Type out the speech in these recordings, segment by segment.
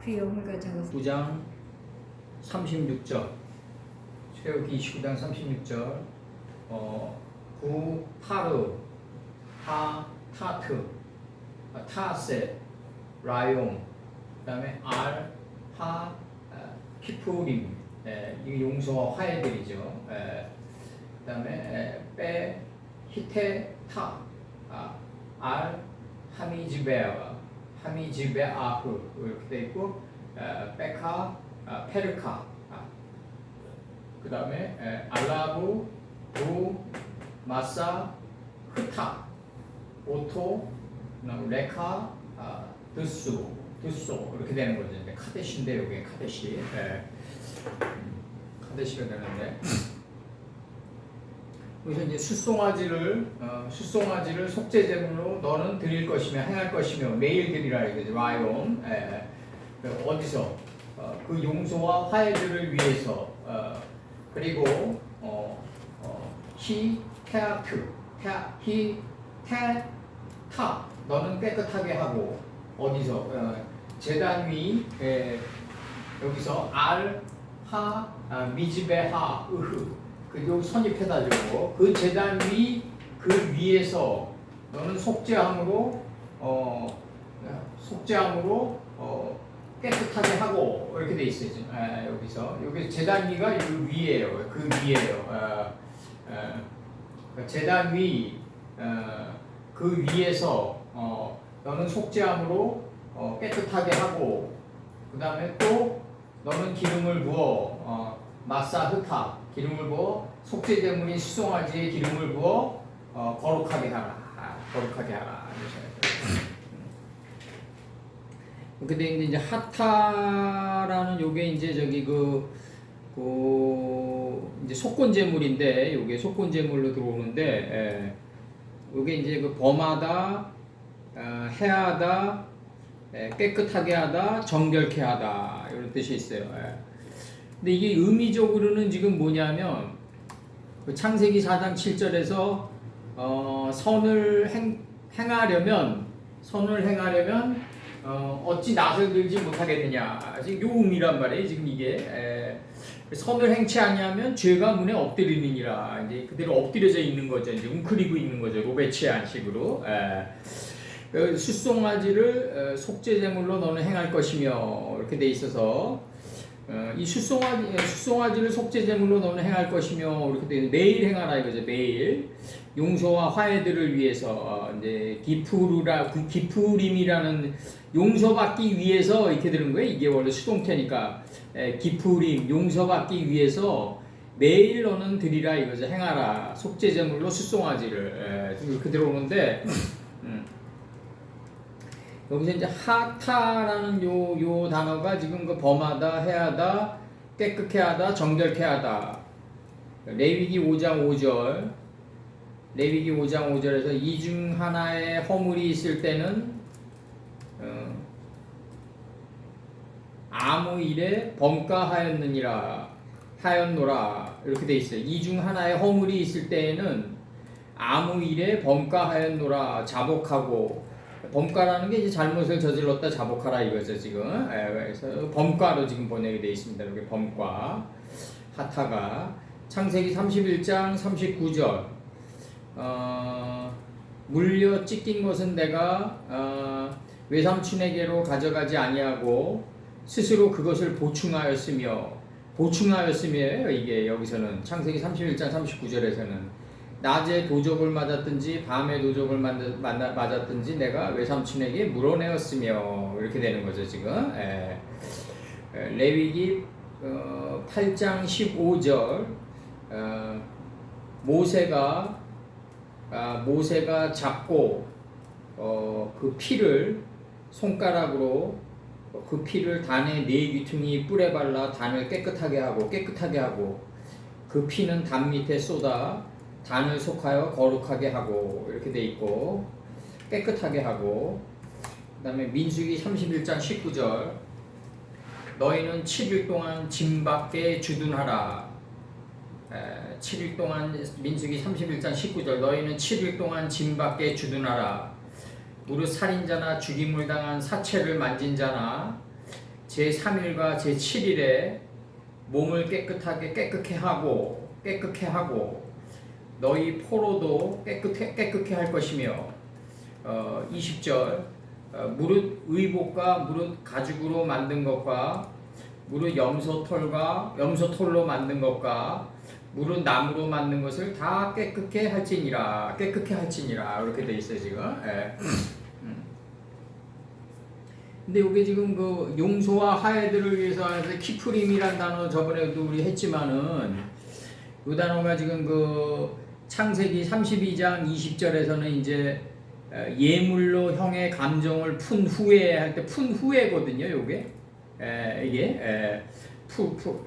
내용을 적었습니다. 9장 36절 출애굽기 29장 36절 구파르 타트 타세 라용 그다음에 알하 키프림 이 용서와 화해들이죠. 그다음에 빼 히테타 알 하미즈베아프 이렇게 돼 있고 베카 페르카 그다음에 알라브 부 마사 흐타 오토 레카 드소 이렇게 되는 거죠. 이제 카데시인데 여기 카데시 카데시가 되는데 그래서 이제 숫송아지를 속죄제물로 너는 드릴 것이며 행할 것이며 매일 드리라 이거죠. 라이온 어디서 그 용서와 화해들을 위해서 그리고 히테타 너는 깨끗하게 하고 어디서 제단 위 여기서 미즈베하 그리고 선입해가지고 그 제단 그 위에서 너는 속죄함으로 깨끗하게 하고 이렇게 돼 있어요. 여기서 여기 제단 위가 그 위에요. 그 위에요. 제단 그 위에서 너는 속죄함으로 깨끗하게 하고 그 다음에 또 너는 기름을 부어 마사흐타 기름을 부어 속죄제물인 수송아지에 기름을 부어 거룩하게 하라. 근데 이제 하타라는 요게 이제 저기 이제 속건제물인데 요게 속건제물로 들어오는데 요게 이제 그 범하다, 해하다, 깨끗하게 하다, 정결케 하다 이런 뜻이 있어요. 근데 이게 의미적으로는 지금 뭐냐면 그 창세기 4장 7절에서 선을 행하려면 어찌 낫을 들지 못하겠느냐 지금 요 의미란 말이에요. 지금 이게 선을 행치 아니하면 죄가 문에 엎드리느니라 이제 그대로 엎드려져 있는 거죠. 이제 웅크리고 있는 거죠. 로베치안 식으로. 숫송아지를 속죄제물로 너는 행할 것이며 이렇게 돼 있어서 이 숫송아지를 속죄제물로 너는 행할 것이며 이렇게 돼 있는 매일 행하라 이거죠. 매일 용서와 화해들을 위해서 이제 기푸림이라는 용서받기 위해서 이렇게 되는 거예요. 이게 원래 수동태니까 기푸림 용서받기 위해서 매일 너는 드리라 이거죠. 행하라 속죄제물로 숫송아지를 이렇게 들어오는데 여기서 이제 하타라는 요 단어가 지금 그 범하다, 해하다, 깨끗게 하다, 정결케 하다. 레위기 5장 5절에서 이 중 하나의 허물이 있을 때는 아무 일에 범가하였느니라 하였노라 이렇게 돼 있어요. 이 중 하나의 허물이 있을 때에는 아무 일에 범가하였노라 자복하고 범가라는 게 이제 잘못을 저질렀다 자복하라 이거죠 지금. 그래서 범가로 지금 보내게 돼 있습니다. 이렇게 범가 하타가 창세기 31장 39절 물려 찢긴 것은 내가 외삼촌에게로 가져가지 아니하고 스스로 그것을 보충하였으며 이게 여기서는 창세기 31장 39절에서는 낮에 도적을 맞았든지 밤에 도적을 맞았든지 내가 외삼촌에게 물어내었으며 이렇게 되는 거죠 지금. 레위기 8장 15절 모세가 잡고 그 피를 손가락으로 그 피를 단의 4귀퉁이 뿔에 발라 단을 깨끗하게 하고 그 피는 단 밑에 쏟아 단을 속하여 거룩하게 하고 이렇게 돼 있고 깨끗하게 하고 그다음에 민수기 31장 19절 너희는 7일 동안 짐 밖에 주둔하라. 7일 동안 민수기 31장 19절 너희는 7일 동안 짐 밖에 주둔하라. 무릇 살인자나 죽임을 당한 사체를 만진 자나 제3일과 제7일에 몸을 깨끗게 하고 너희 포로도 깨끗게 할 것이며 20절 무릇 의복과 무릇 가죽으로 만든 것과 무릇 염소털로 만든 것과 무릇 나무로 만든 것을 다 깨끗게 할지니라 이렇게 돼 있어요 지금. 예. 근데 이게 지금 그 용서와 화해들을 위해서 키프림이란 단어 저번에도 우리 했지만은 이 단어가 지금 그 창세기 32장 20절에서는 이제 예물로 형의 감정을 푼 후에 할 때 푼 후에거든요. 요게 이게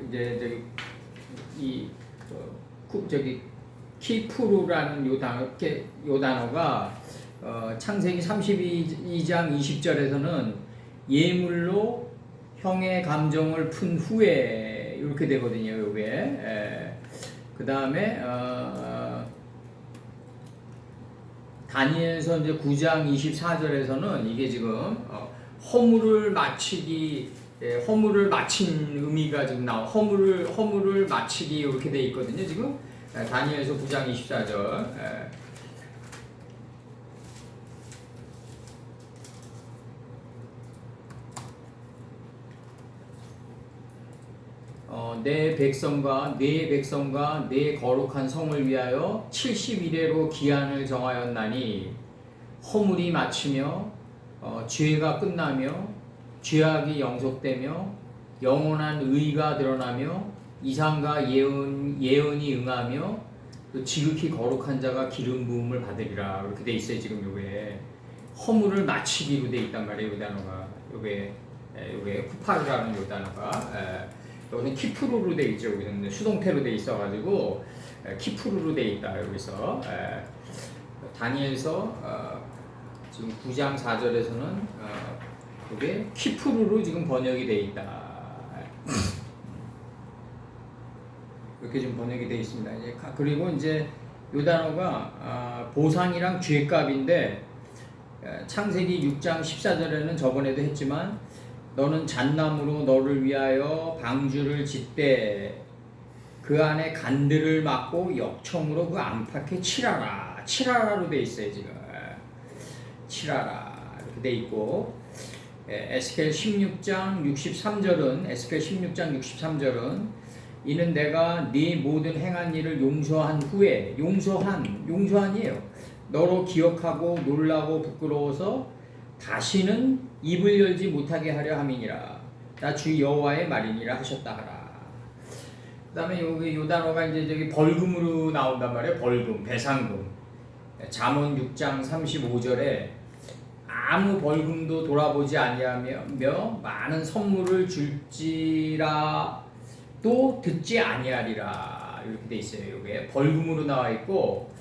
이제 저기 키프루라는 요 단어가 창세기 32장 20절에서는 예물로 형의 감정을 푼 후에 이렇게 되거든요. 요게 그 다음에 다니엘서 이제 9장 24절에서는 이게 지금 허물을 마친 의미가 지금 허물을 마치기 이렇게 돼 있거든요. 지금 다니엘서 9장 24절. 내 백성과 내 거룩한 성을 위하여 70일에로 기한을 정하였나니 허물이 마치며 죄가 끝나며 죄악이 영속되며 영원한 의가 드러나며 이상과 예언이 응하며 또 지극히 거룩한 자가 기름 부음을 받으리라 이렇게 돼 있어요. 지금 요게 허물을 마치기로 돼 있단 말이에요. 요 단어가 요게 후파르라는 요 단어가 여기는 키프루로 돼 있죠. 여기는 수동태로 돼 있어가지고 키프루로 돼 있다. 여기서 다니엘서 지금 9장 4절에서는 이게 키프루로 지금 번역이 돼 있다. 이렇게 좀 번역이 돼 있습니다. 그리고 이제 이 단어가 보상이랑 죄값인데 창세기 6장 14절에는 저번에도 했지만 너는 잣나무로 너를 위하여 방주를 짓되 그 안에 간들을 막고 역청으로 그 안팎에 칠하라로 돼 있어요. 지금 칠하라 이렇게 돼 있고 에스겔 16장 63절은 이는 내가 네 모든 행한 일을 용서한 후에 용서한이에요. 너로 기억하고 놀라고 부끄러워서 다시는 입을 열지 못하게 하려 함이니라. 나 주 여호와의 말이니라 하셨다 하라. 그다음에 여기 요 단어가 이제 저기 벌금으로 나온단 말이에요. 벌금, 배상금. 잠언 6장 35절에 아무 벌금도 돌아보지 아니하며 많은 선물을 줄지라도 듣지 아니하리라 이렇게 돼 있어요. 이게 벌금으로 나와 있고.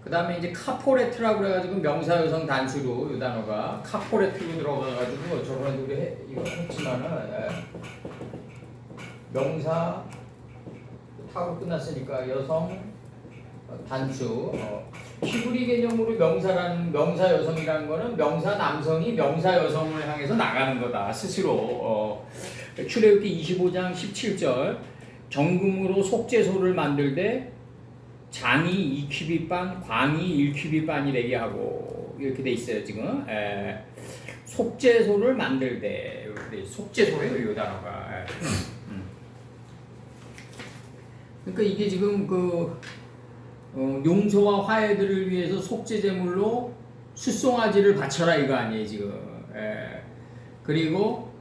그 다음에 이제 카포레트라고 그래가지고 명사 여성 단수로 이 단어가 카포레트로 들어가가지고 저번에 우리 이거 했지만은 명사 타고 끝났으니까 여성 단수 히브리 개념으로 명사 여성이라는 거는 명사 남성이 명사 여성을 향해서 나가는 거다 스스로. 출애굽기 25장 17절 정금으로 속죄소를 만들되 장이 2규빗반, 광이 1규빗반이 되게 하고 이렇게 돼 있어요 지금. 속죄소를 만들되 속죄소예요 이 단어가. 그러니까 이게 지금 그 용서와 화해들을 위해서 속죄제물로 숫송아지를 바쳐라 이거 아니에요 지금. 그리고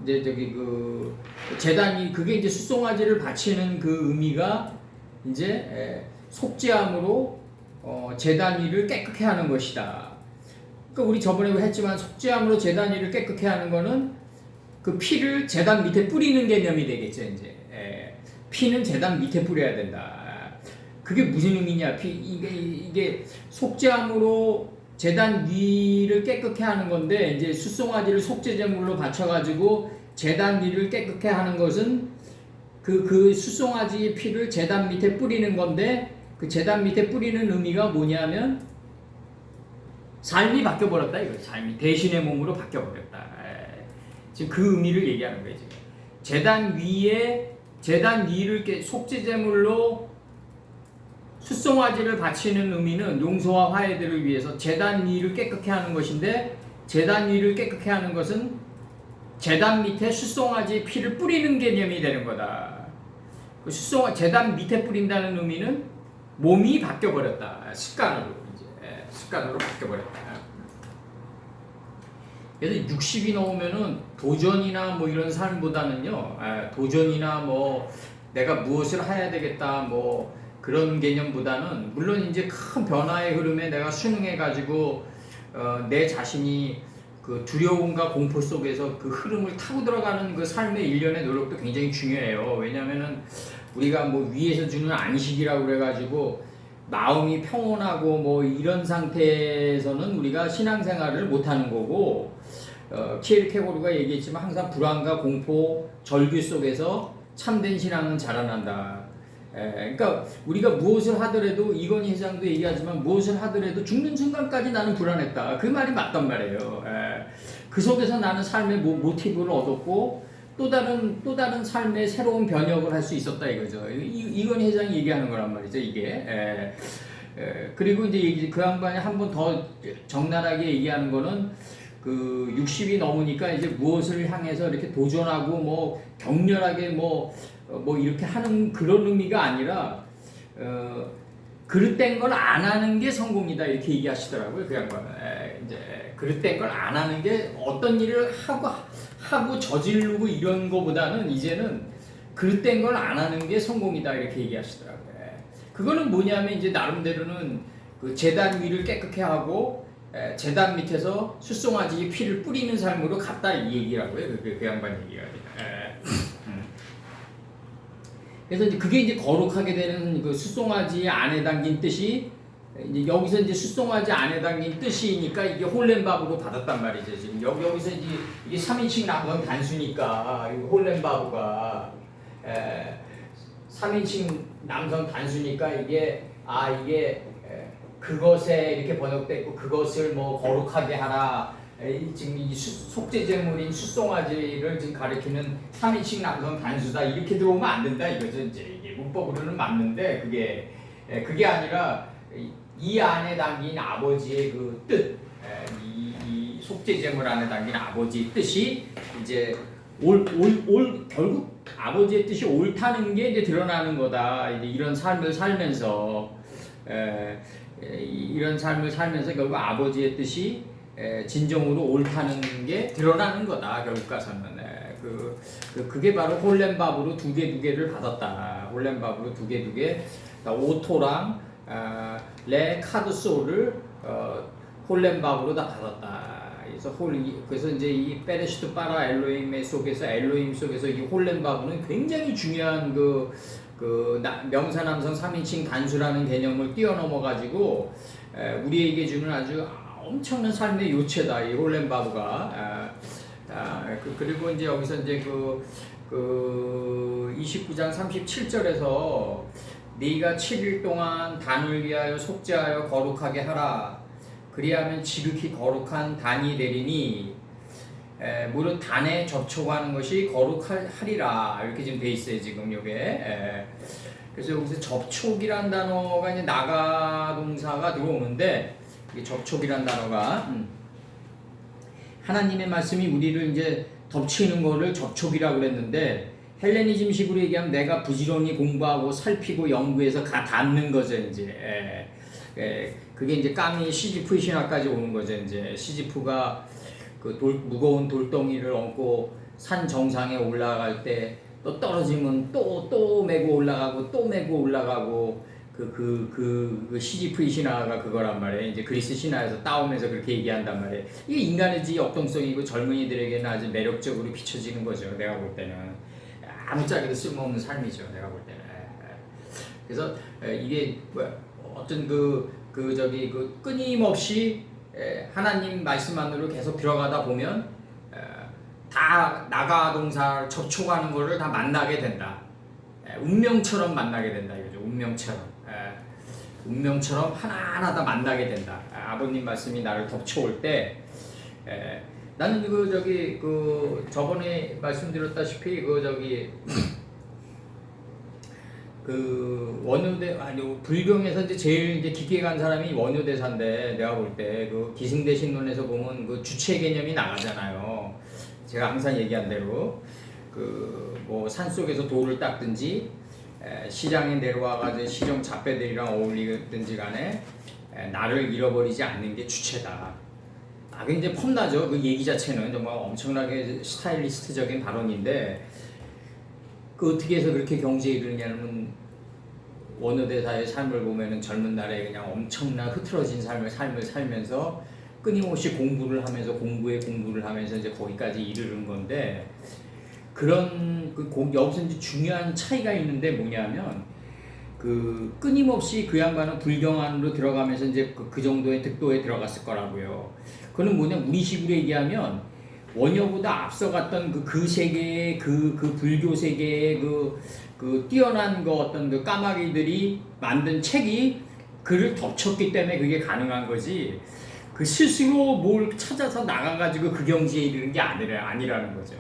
이제 저기 그 제단이 그게 이제 숫송아지를 바치는 그 의미가 이제 속죄함으로 제단 위를 깨끗게 하는 것이다. 그러니까 우리 저번에 했지만 속죄함으로 제단 위를 깨끗게 하는 거는 그 피를 제단 밑에 뿌리는 개념이 되겠죠 이제. 피는 제단 밑에 뿌려야 된다. 그게 무슨 의미냐? 이게 속죄함으로 제단 위를 깨끗게 하는 건데 이제 숫송아지를 속죄제물로 바쳐가지고 제단 위를 깨끗게 하는 것은 그 숫송아지의 피를 제단 밑에 뿌리는 건데 그 제단 밑에 뿌리는 의미가 뭐냐면 삶이 바뀌어버렸다 이거. 삶이 대신의 몸으로 바뀌어버렸다. 지금 그 의미를 얘기하는 거예요. 지금. 제단 위를 속죄제물로 숫송아지를 바치는 의미는 용서와 화해들을 위해서 제단 위를 깨끗게 하는 것인데, 제단 위를 깨끗게 하는 것은 제단 밑에 숫송아지 피를 뿌리는 개념이 되는 거다. 그 제단 밑에 뿌린다는 의미는 몸이 바뀌어 버렸다. 습관으로 바뀌어 버렸다. 그래서 60이 넘으면은 도전이나 뭐 이런 삶보다는요, 도전이나 뭐 내가 무엇을 해야 되겠다 뭐 그런 개념보다는, 물론 이제 큰 변화의 흐름에 내가 순응해가지고 내 자신이 그 두려움과 공포 속에서 그 흐름을 타고 들어가는 그 삶의 일련의 노력도 굉장히 중요해요. 왜냐면은 우리가 뭐 위에서 주는 안식이라고 그래가지고 마음이 평온하고 뭐 이런 상태에서는 우리가 신앙생활을 못하는 거고, 키에르케고르가 얘기했지만 항상 불안과 공포, 절규 속에서 참된 신앙은 자라난다. 그러니까 우리가 무엇을 하더라도, 이건희 회장도 얘기하지만 무엇을 하더라도 죽는 순간까지 나는 불안했다. 그 말이 맞단 말이에요. 그 속에서 나는 삶의 모티브를 얻었고 또 다른 삶의 새로운 변혁을 할 수 있었다 이거죠. 이건희 회장이 얘기하는 거란 말이죠. 이게. 그리고 이제 그 양반이 한 번 더 적나라하게 얘기하는 거는, 그 60이 넘으니까 이제 무엇을 향해서 이렇게 도전하고 뭐 격렬하게 뭐 이렇게 하는 그런 의미가 아니라, 그릇된 걸 안 하는 게 성공이다 이렇게 얘기하시더라고요. 그 양반은. 이제 그릇된 걸 안 하는 게, 어떤 일을 하고 저지르고 이런 거보다는 이제는 그릇된 걸 안 하는 게 성공이다 이렇게 얘기하시더라고요. 그거는 뭐냐면 이제 나름대로는 그 제단 위를 깨끗게 하고 제단 밑에서 숫송아지 피를 뿌리는 삶으로 갔다 이 얘기라고요. 그 양반 얘기가. 그래서 이제 그게 이제 거룩하게 되는 그 숫송아지 안에 담긴 뜻이, 이제 여기서 이제 숫송아지 안에 담긴 뜻이니까 이게 홀렘바브로 받았단 말이죠. 지금 여기서 이제 이게 3인칭 남성 단수니까, 홀렘바브가 3인칭 남성 단수니까 이게 그것에 이렇게 번역됐고, 그것을 뭐 거룩하게 하라. 지금 이 속죄제물인 숫송아지를 지금 가리키는 3인칭 남성 단수다 이렇게 들어오면 안 된다 이거죠. 이제 이게 문법으로는 맞는데 그게 아니라 이 안에 담긴 아버지의 그 뜻, 이 속죄제물 안에 담긴 아버지의 뜻이 이제 결국 아버지의 뜻이 옳다는 게 이제 드러나는 거다. 이제 이런 삶을 살면서 결국 아버지의 뜻이 진정으로 옳다는 게 드러나는 거다. 결국 가서는. 그게 바로 홀렘바브로 두 개를 받았다. 홀렘바브로 두 개, 오토랑 레 카드소를 홀렘바브로 다 받았다. 그래서 이제 이 페레시트 파라 엘로힘 속에서 이 홀렘바브는 굉장히 중요한 명사남성 3인칭 단수라는 개념을 뛰어넘어 가지고 우리에게 주는 아주 엄청난 삶의 요체다 이 홀렘바브가. 그리고 이제 여기서 이제 그 29장 37절에서 네가 7일 동안 단을 위하여 속죄하여 거룩하게 하라. 그리하면 지극히 거룩한 단이 되리니, 무릇 단에 접촉하는 것이 거룩하리라. 이렇게 지금 돼 있어요 지금 요게. 그래서 여기서 접촉이란 단어가 이제 나가 동사가 들어오는데, 이 접촉이란 단어가 하나님의 말씀이 우리를 이제 덮치는 거를 접촉이라고 그랬는데, 헬레니즘식으로 얘기하면 내가 부지런히 공부하고 살피고 연구해서 닿는 거죠 이제. 그게 이제 깡이 시지프의 신화까지 오는 거죠. 이제 시지프가 그 무거운 돌덩이를 얹고 산 정상에 올라갈 때 또 떨어지면 또 메고 올라가고 또 메고 올라가고, 그 시지프의 신화가 그거란 말이에요. 이제 그리스 신화에서 따오면서 그렇게 얘기한단 말이에요. 이게 인간의 역동성이고 젊은이들에게는 아주 매력적으로 비춰지는 거죠. 내가 볼 때는 아무짝에도 쓸모없는 삶이죠. 내가 볼 때는. 그래서 이게 어떤 끊임없이 하나님 말씀 안으로 계속 들어가다 보면 다 나가 동사를 접촉하는 거를 다 만나게 된다. 운명처럼 만나게 된다 이거죠. 운명처럼 하나하나 다 만나게 된다. 아버님 말씀이 나를 덮쳐올 때 나는 저번에 말씀드렸다시피 불경에서 이제 제일 이제 깊게 간 사람이 원효대사인데, 내가 볼 때 기승대신론에서 보면 주체 개념이 나가잖아요. 제가 항상 얘기한 대로 뭐 산속에서 돌을 닦든지 시장에 내려와가지고 시정 잡배들이랑 어울리든지 간에 나를 잃어버리지 않는 게 주체다. 굉장히 폼나죠. 그 얘기 자체는 정말 엄청나게 스타일리스트적인 발언인데, 어떻게 해서 그렇게 경제에 이르느냐면, 원효대사의 삶을 보면은 젊은 날에 그냥 엄청나 흐트러진 삶을 살면서 끊임없이 공부를 하면서 이제 거기까지 이르는 건데, 여기서 이제 중요한 차이가 있는데 뭐냐면, 끊임없이 그 양반은 불경 안으로 들어가면서 이제 그 정도의 득도에 들어갔을 거라고요. 그는 뭐냐, 우리식으로 얘기하면 원효보다 앞서갔던 그 세계의 그 불교 세계의 뛰어난 어떤 까마귀들이 만든 책이 그를 덮쳤기 때문에 그게 가능한 거지, 스스로 뭘 찾아서 나가가지고 그 경지에 이르는 게 아니라는 거죠.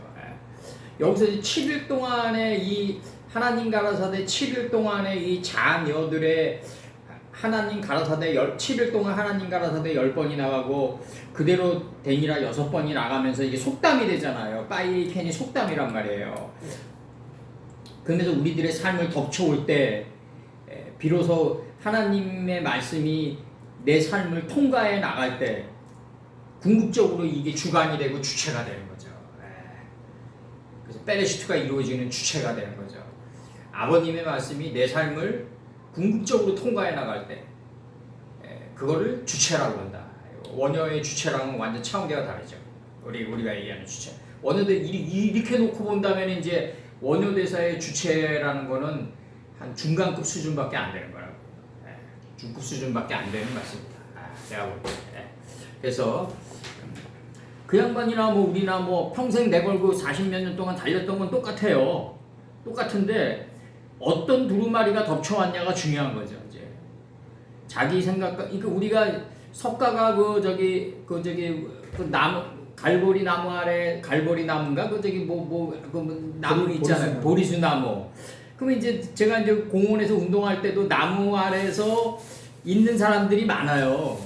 여기서 7일 동안의 이 하나님 가라사대 7일 동안의 이 자녀들의 하나님 가라사대 7일 동안 하나님 가라사대 10번이 나가고 그대로 되니라 6번이 나가면서 이게 속담이 되잖아요. 빠이캔이 속담이란 말이에요. 그래서 우리들의 삶을 덮쳐올 때 비로소 하나님의 말씀이 내 삶을 통과해 나갈 때 궁극적으로 이게 주관이 되고 주체가 되는 거죠. 그래서 페레시트가 이루어지는 주체가 되는 거죠. 아버님의 말씀이 내 삶을 궁극적으로 통과해 나갈 때 그거를 주체라고 한다. 원효의 주체랑은 완전 차원계가 다르죠. 우리가 얘기하는 주체. 원효대 이렇게 놓고 본다면 이제 원효대사의 주체라는 거는 한 중간급 수준밖에 안 되는 거라고. 중급 수준밖에 안 되는 말씀입니다. 내가 볼 때. 그래서 그 양반이나 뭐 우리나 뭐 평생 내걸고 40몇 년 동안 달렸던 건 똑같아요. 똑같은데 어떤 두루마리가 덮쳐왔냐가 중요한 거죠. 이제 자기 생각과, 그러니까 우리가 석가가 나무 갈보리 나무 아래, 갈보리 나무인가 나무 있잖아요. 보리수 나무. 그러면 이제 제가 이제 공원에서 운동할 때도 나무 아래에서 있는 사람들이 많아요.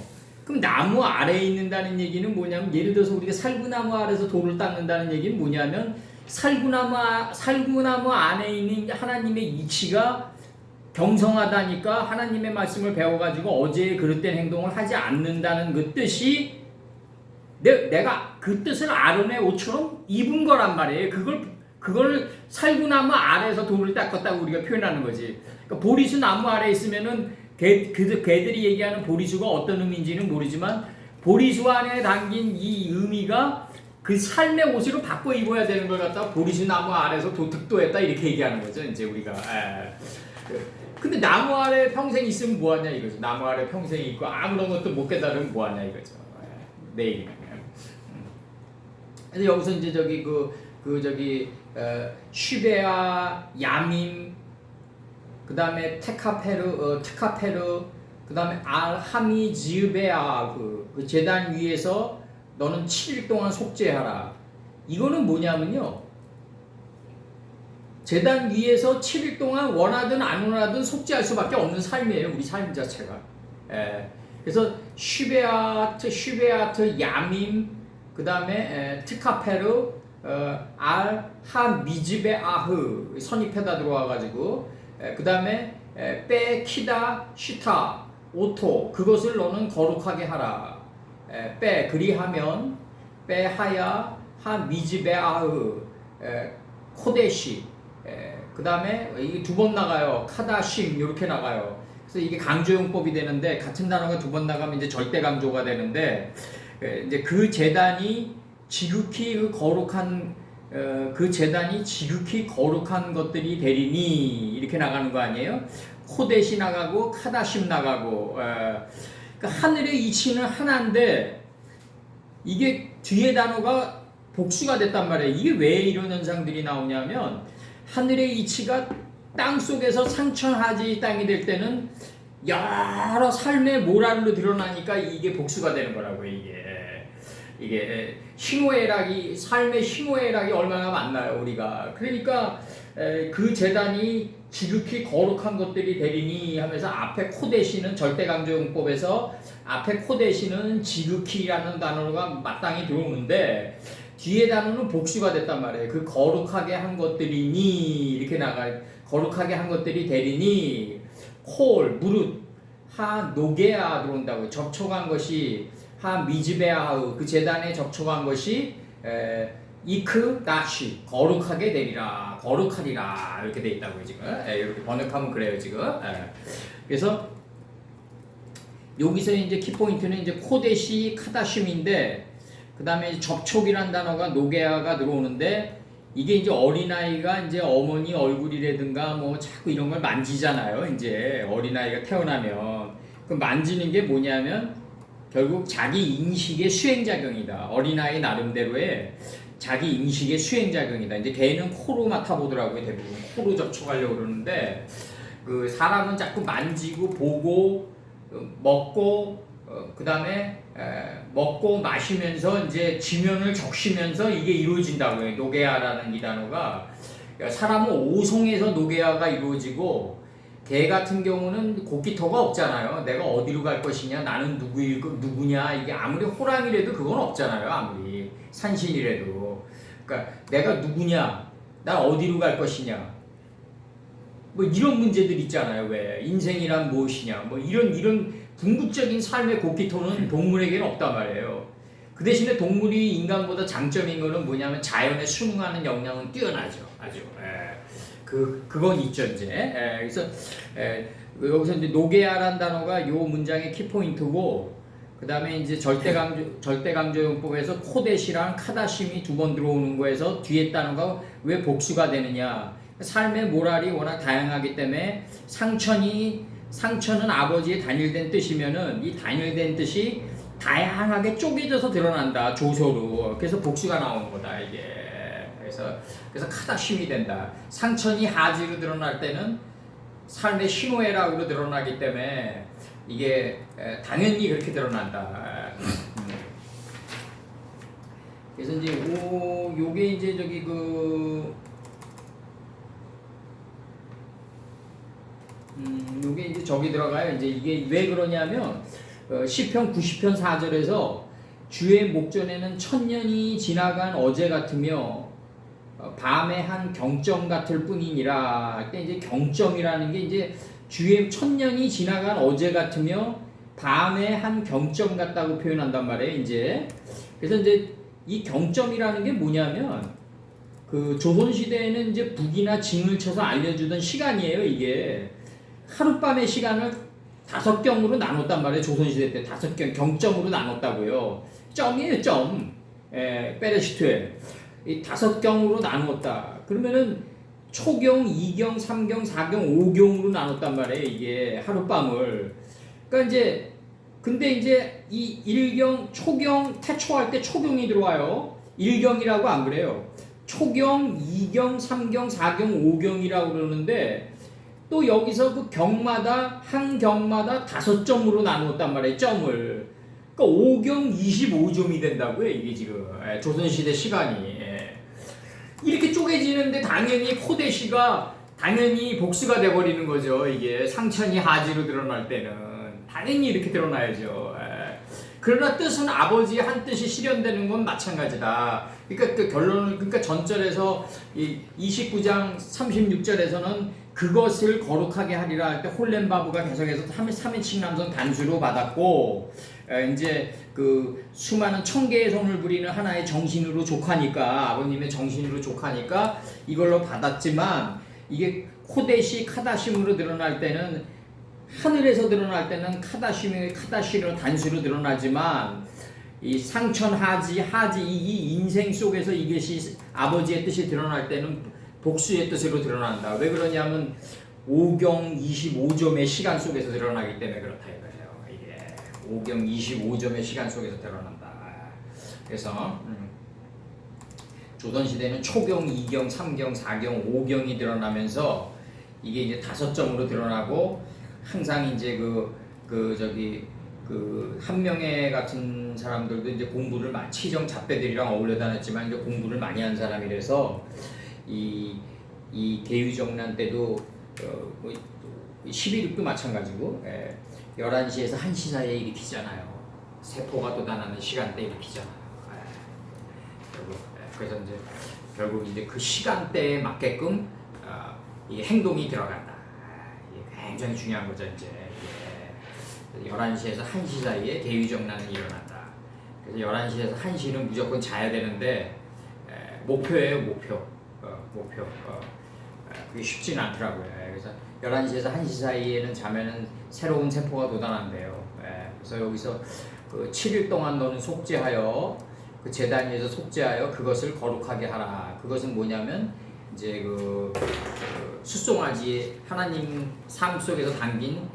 그럼 나무 아래에 있는다는 얘기는 뭐냐면, 예를 들어서 우리가 살구나무 아래에서 돌을 닦는다는 얘기는 뭐냐면, 살구나무 안에 있는 하나님의 이치가 경성하다니까 하나님의 말씀을 배워가지고 어제의 그릇된 행동을 하지 않는다는 그 뜻이 내가 그 뜻을 아론의 옷처럼 입은 거란 말이에요. 그걸 살구나무 아래에서 돌을 닦았다고 우리가 표현하는 거지. 그러니까 보리수 나무 아래에 있으면은 걔들이 얘기하는 보리수가 어떤 의미인지는 모르지만, 보리수 안에 담긴 이 의미가 그 삶의 옷으로 바꿔 입어야 되는 걸 갖다가 보리수 나무 아래에서 득도했다 이렇게 얘기하는 거죠. 이제 우리가. 근데 나무 아래 평생 있으면 뭐하냐 이거죠. 나무 아래 평생 있고 아무런 것도 못 깨달으면 뭐하냐 이거죠. 내 얘기는. 그래서 여기서 이제 슈베아, 야밈, 그 다음에 테카페르, 그 다음에 알하미 지으베아, 그 제단 위에서 너는 7일 동안 속죄하라. 이거는 뭐냐면요, 제단 위에서 7일 동안 원하든 안 원하든 속죄할 수밖에 없는 삶이에요. 우리 삶 자체가. 그래서 슈베아트, 야밈, 그 다음에 트카페르, 알하미즈베아흐 선입해다 들어와가지고, 그 다음에 빼 키다 시타 오토, 그것을 너는 거룩하게 하라. 빼 그리하면 빼 하야 하 미즈베아흐 코데시, 그 다음에 이게 두 번 나가요. 카다심 이렇게 나가요. 그래서 이게 강조용법이 되는데, 같은 단어가 두 번 나가면 이제 절대 강조가 되는데, 이제 그 제단이 지극히 거룩한 것들이 되리니 이렇게 나가는 거 아니에요? 코데시 나가고 카다심 나가고. 그러니까 하늘의 이치는 하나인데 이게 뒤에 단어가 복수가 됐단 말이에요. 이게 왜 이런 현상들이 나오냐면, 하늘의 이치가 땅 속에서 상천하지 땅이 될 때는 여러 삶의 모랄로 드러나니까 이게 복수가 되는 거라고. 이게 희노애락이 삶의 희노애락이 얼마나 많나요 우리가. 그러니까 그 제단이 지극히 거룩한 것들이 되리니 하면서 앞에 코 대시는 절대강조용법에서 앞에 코 대시는 지극히라는 단어가 마땅히 들어오는데 뒤에 단어는 복수가 됐단 말이에요. 그 거룩하게 한 것들이니 이렇게 나가 거룩하게 한 것들이 되리니 콜 무릇 하 노게아 들어온다고 접촉한 것이 하 미즈베아하우 그 제단에 접촉한 것이 이크 나시 거룩하게 되리라 거룩하리라 이렇게 돼 있다고요 지금. 이렇게 번역하면 그래요 지금. 그래서 여기서 이제 키포인트는 이제 코데시 카다심인데 그 다음에 접촉이란 단어가 노게아가 들어오는데 이게 이제 어린아이가 이제 어머니 얼굴이라든가 뭐 자꾸 이런 걸 만지잖아요. 이제 어린아이가 태어나면 그 만지는 게 뭐냐면 결국 자기 인식의 수행작용이다. 어린아이 나름대로의 자기 인식의 수행작용이다. 이제 걔는 코로 맡아보더라고요. 대부분 코로 접촉하려고 그러는데 그 사람은 자꾸 만지고 보고 먹고 그 다음에 먹고 마시면서 이제 지면을 적시면서 이게 이루어진다고요. 노게아라는 이 단어가 사람은 오송에서 노게아가 이루어지고 개 같은 경우는 고기터가 없잖아요. 내가 어디로 갈 것이냐, 나는 누구냐, 이게 아무리 호랑이라도 그건 없잖아요. 아무리 산신이라도. 그러니까 내가 누구냐, 난 어디로 갈 것이냐, 뭐 이런 문제들 있잖아요. 왜 인생이란 무엇이냐, 뭐 이런 궁극적인 삶의 고기터는 동물에게는 없단 말이에요. 그 대신에 동물이 인간보다 장점인 거는 뭐냐면 자연에 순응하는 역량은 뛰어나죠. 아주. 그건 있죠, 이제. 그래서, 여기서 이제 노게아란 단어가 요 문장의 키포인트고, 그 다음에 이제 절대강조용법에서 코데시랑 카다심이 두 번 들어오는 거에서 뒤에 단어가 왜 복수가 되느냐. 삶의 모랄이 워낙 다양하기 때문에 상처는 아버지의 단일된 뜻이면은 이 단일된 뜻이 다양하게 쪼개져서 드러난다, 조소로. 그래서 복수가 나오는 거다, 이게. 그래서 카다심이 된다. 상천이 하지로 드러날 때는 삶의 희노애락으로 드러나기 때문에 이게 당연히 그렇게 드러난다. 그래서 이제 요게 이제 저기 요게 이제 저기 들어가요. 이제 이게 왜 그러냐면 시편 90편 4절에서 주의 목전에는 천년이 지나간 어제 같으며 밤의 한 경점 같을 뿐이니라. 그때 이제 경점이라는 게 이제 주의 천년이 지나간 어제 같으며 밤의 한 경점 같다고 표현한단 말이에요. 이제 그래서 이제 이 경점이라는 게 뭐냐면 그 조선 시대에는 이제 북이나 징을 쳐서 알려주던 시간이에요. 이게 하룻밤의 시간을 5경으로 나눴단 말이에요. 조선 시대 때 5경 경점으로 나눴다고요. 점이에요, 점. 페레시트에. 이 5경으로 나누었다. 그러면은 초경, 2경, 3경, 4경, 5경으로 나눴단 말이에요. 이게 하룻밤을. 그러니까 이제 근데 이제 이 1경, 초경, 태초할 때 초경이 들어와요. 1경이라고 안 그래요. 초경, 2경, 3경, 4경, 5경이라고 그러는데 또 여기서 그 경마다 한 경마다 5점으로 나누었단 말이에요. 점을. 그러니까 5경 25점이 된다고요. 이게 지금 조선시대 시간이. 이렇게 쪼개지는데 당연히 코데시가 당연히 복수가 돼버리는 거죠. 이게 상천이 하지로 드러날 때는 당연히 이렇게 드러나야죠. 그러나 뜻은 아버지의 한 뜻이 실현되는 건 마찬가지다. 그러니까 그 결론을 그러니까 전절에서 29장 36절에서는 그것을 거룩하게 하리라 할 때 홀렘바브가 계속해서 3인칭 남성 단수로 받았고 이제 그 수많은 천개의 손을 부리는 하나의 정신으로 족하니까 아버님의 정신으로 족하니까 이걸로 받았지만 이게 코데시 카다심으로 드러날 때는 하늘에서 드러날 때는 카다시로 단수로 드러나지만 이 상천 하지 이 인생 속에서 이것이 아버지의 뜻이 드러날 때는 복수의 뜻으로 드러난다. 왜 그러냐면 5경 25점의 시간 속에서 드러나기 때문에 그렇다 이거예요. 이게 5경 25점의 시간 속에서 드러난다. 그래서 조선시대는 초경, 2경, 3경, 4경, 5경이 드러나면서 이게 이제 5점으로 드러나고 항상 이제 그 한명회 같은 사람들도 이제 공부를 치정 잡배들이랑 어울려 다녔지만 이제 공부를 많이 한 사람이라서 이 대유정난 때도 뭐 11.6도 마찬가지고 11시에서 1시 사이에 일으키잖아요. 세포가 돋아나는 시간대 일으키잖아요. 그래서 이제 결국 이제 그 시간대에 맞게끔 이게 행동이 들어간다. 이게 굉장히 중요한 거죠. 이제 11시에서 1시 사이에 대유정난이 일어난다. 그래서 11시에서 1시는 무조건 자야 되는데 목표예요. 목표. 그게 쉽지는 않더라고요. 그래서 11시에서 1시 사이에는 자면은 새로운 세포가 돋아난대요. 그래서 여기서 그 7일 동안 너는 속죄하여 그 제단 위에서 속죄하여 그것을 거룩하게 하라. 그것은 뭐냐면 이제 그 숫송아지 하나님 삶 속에서 담긴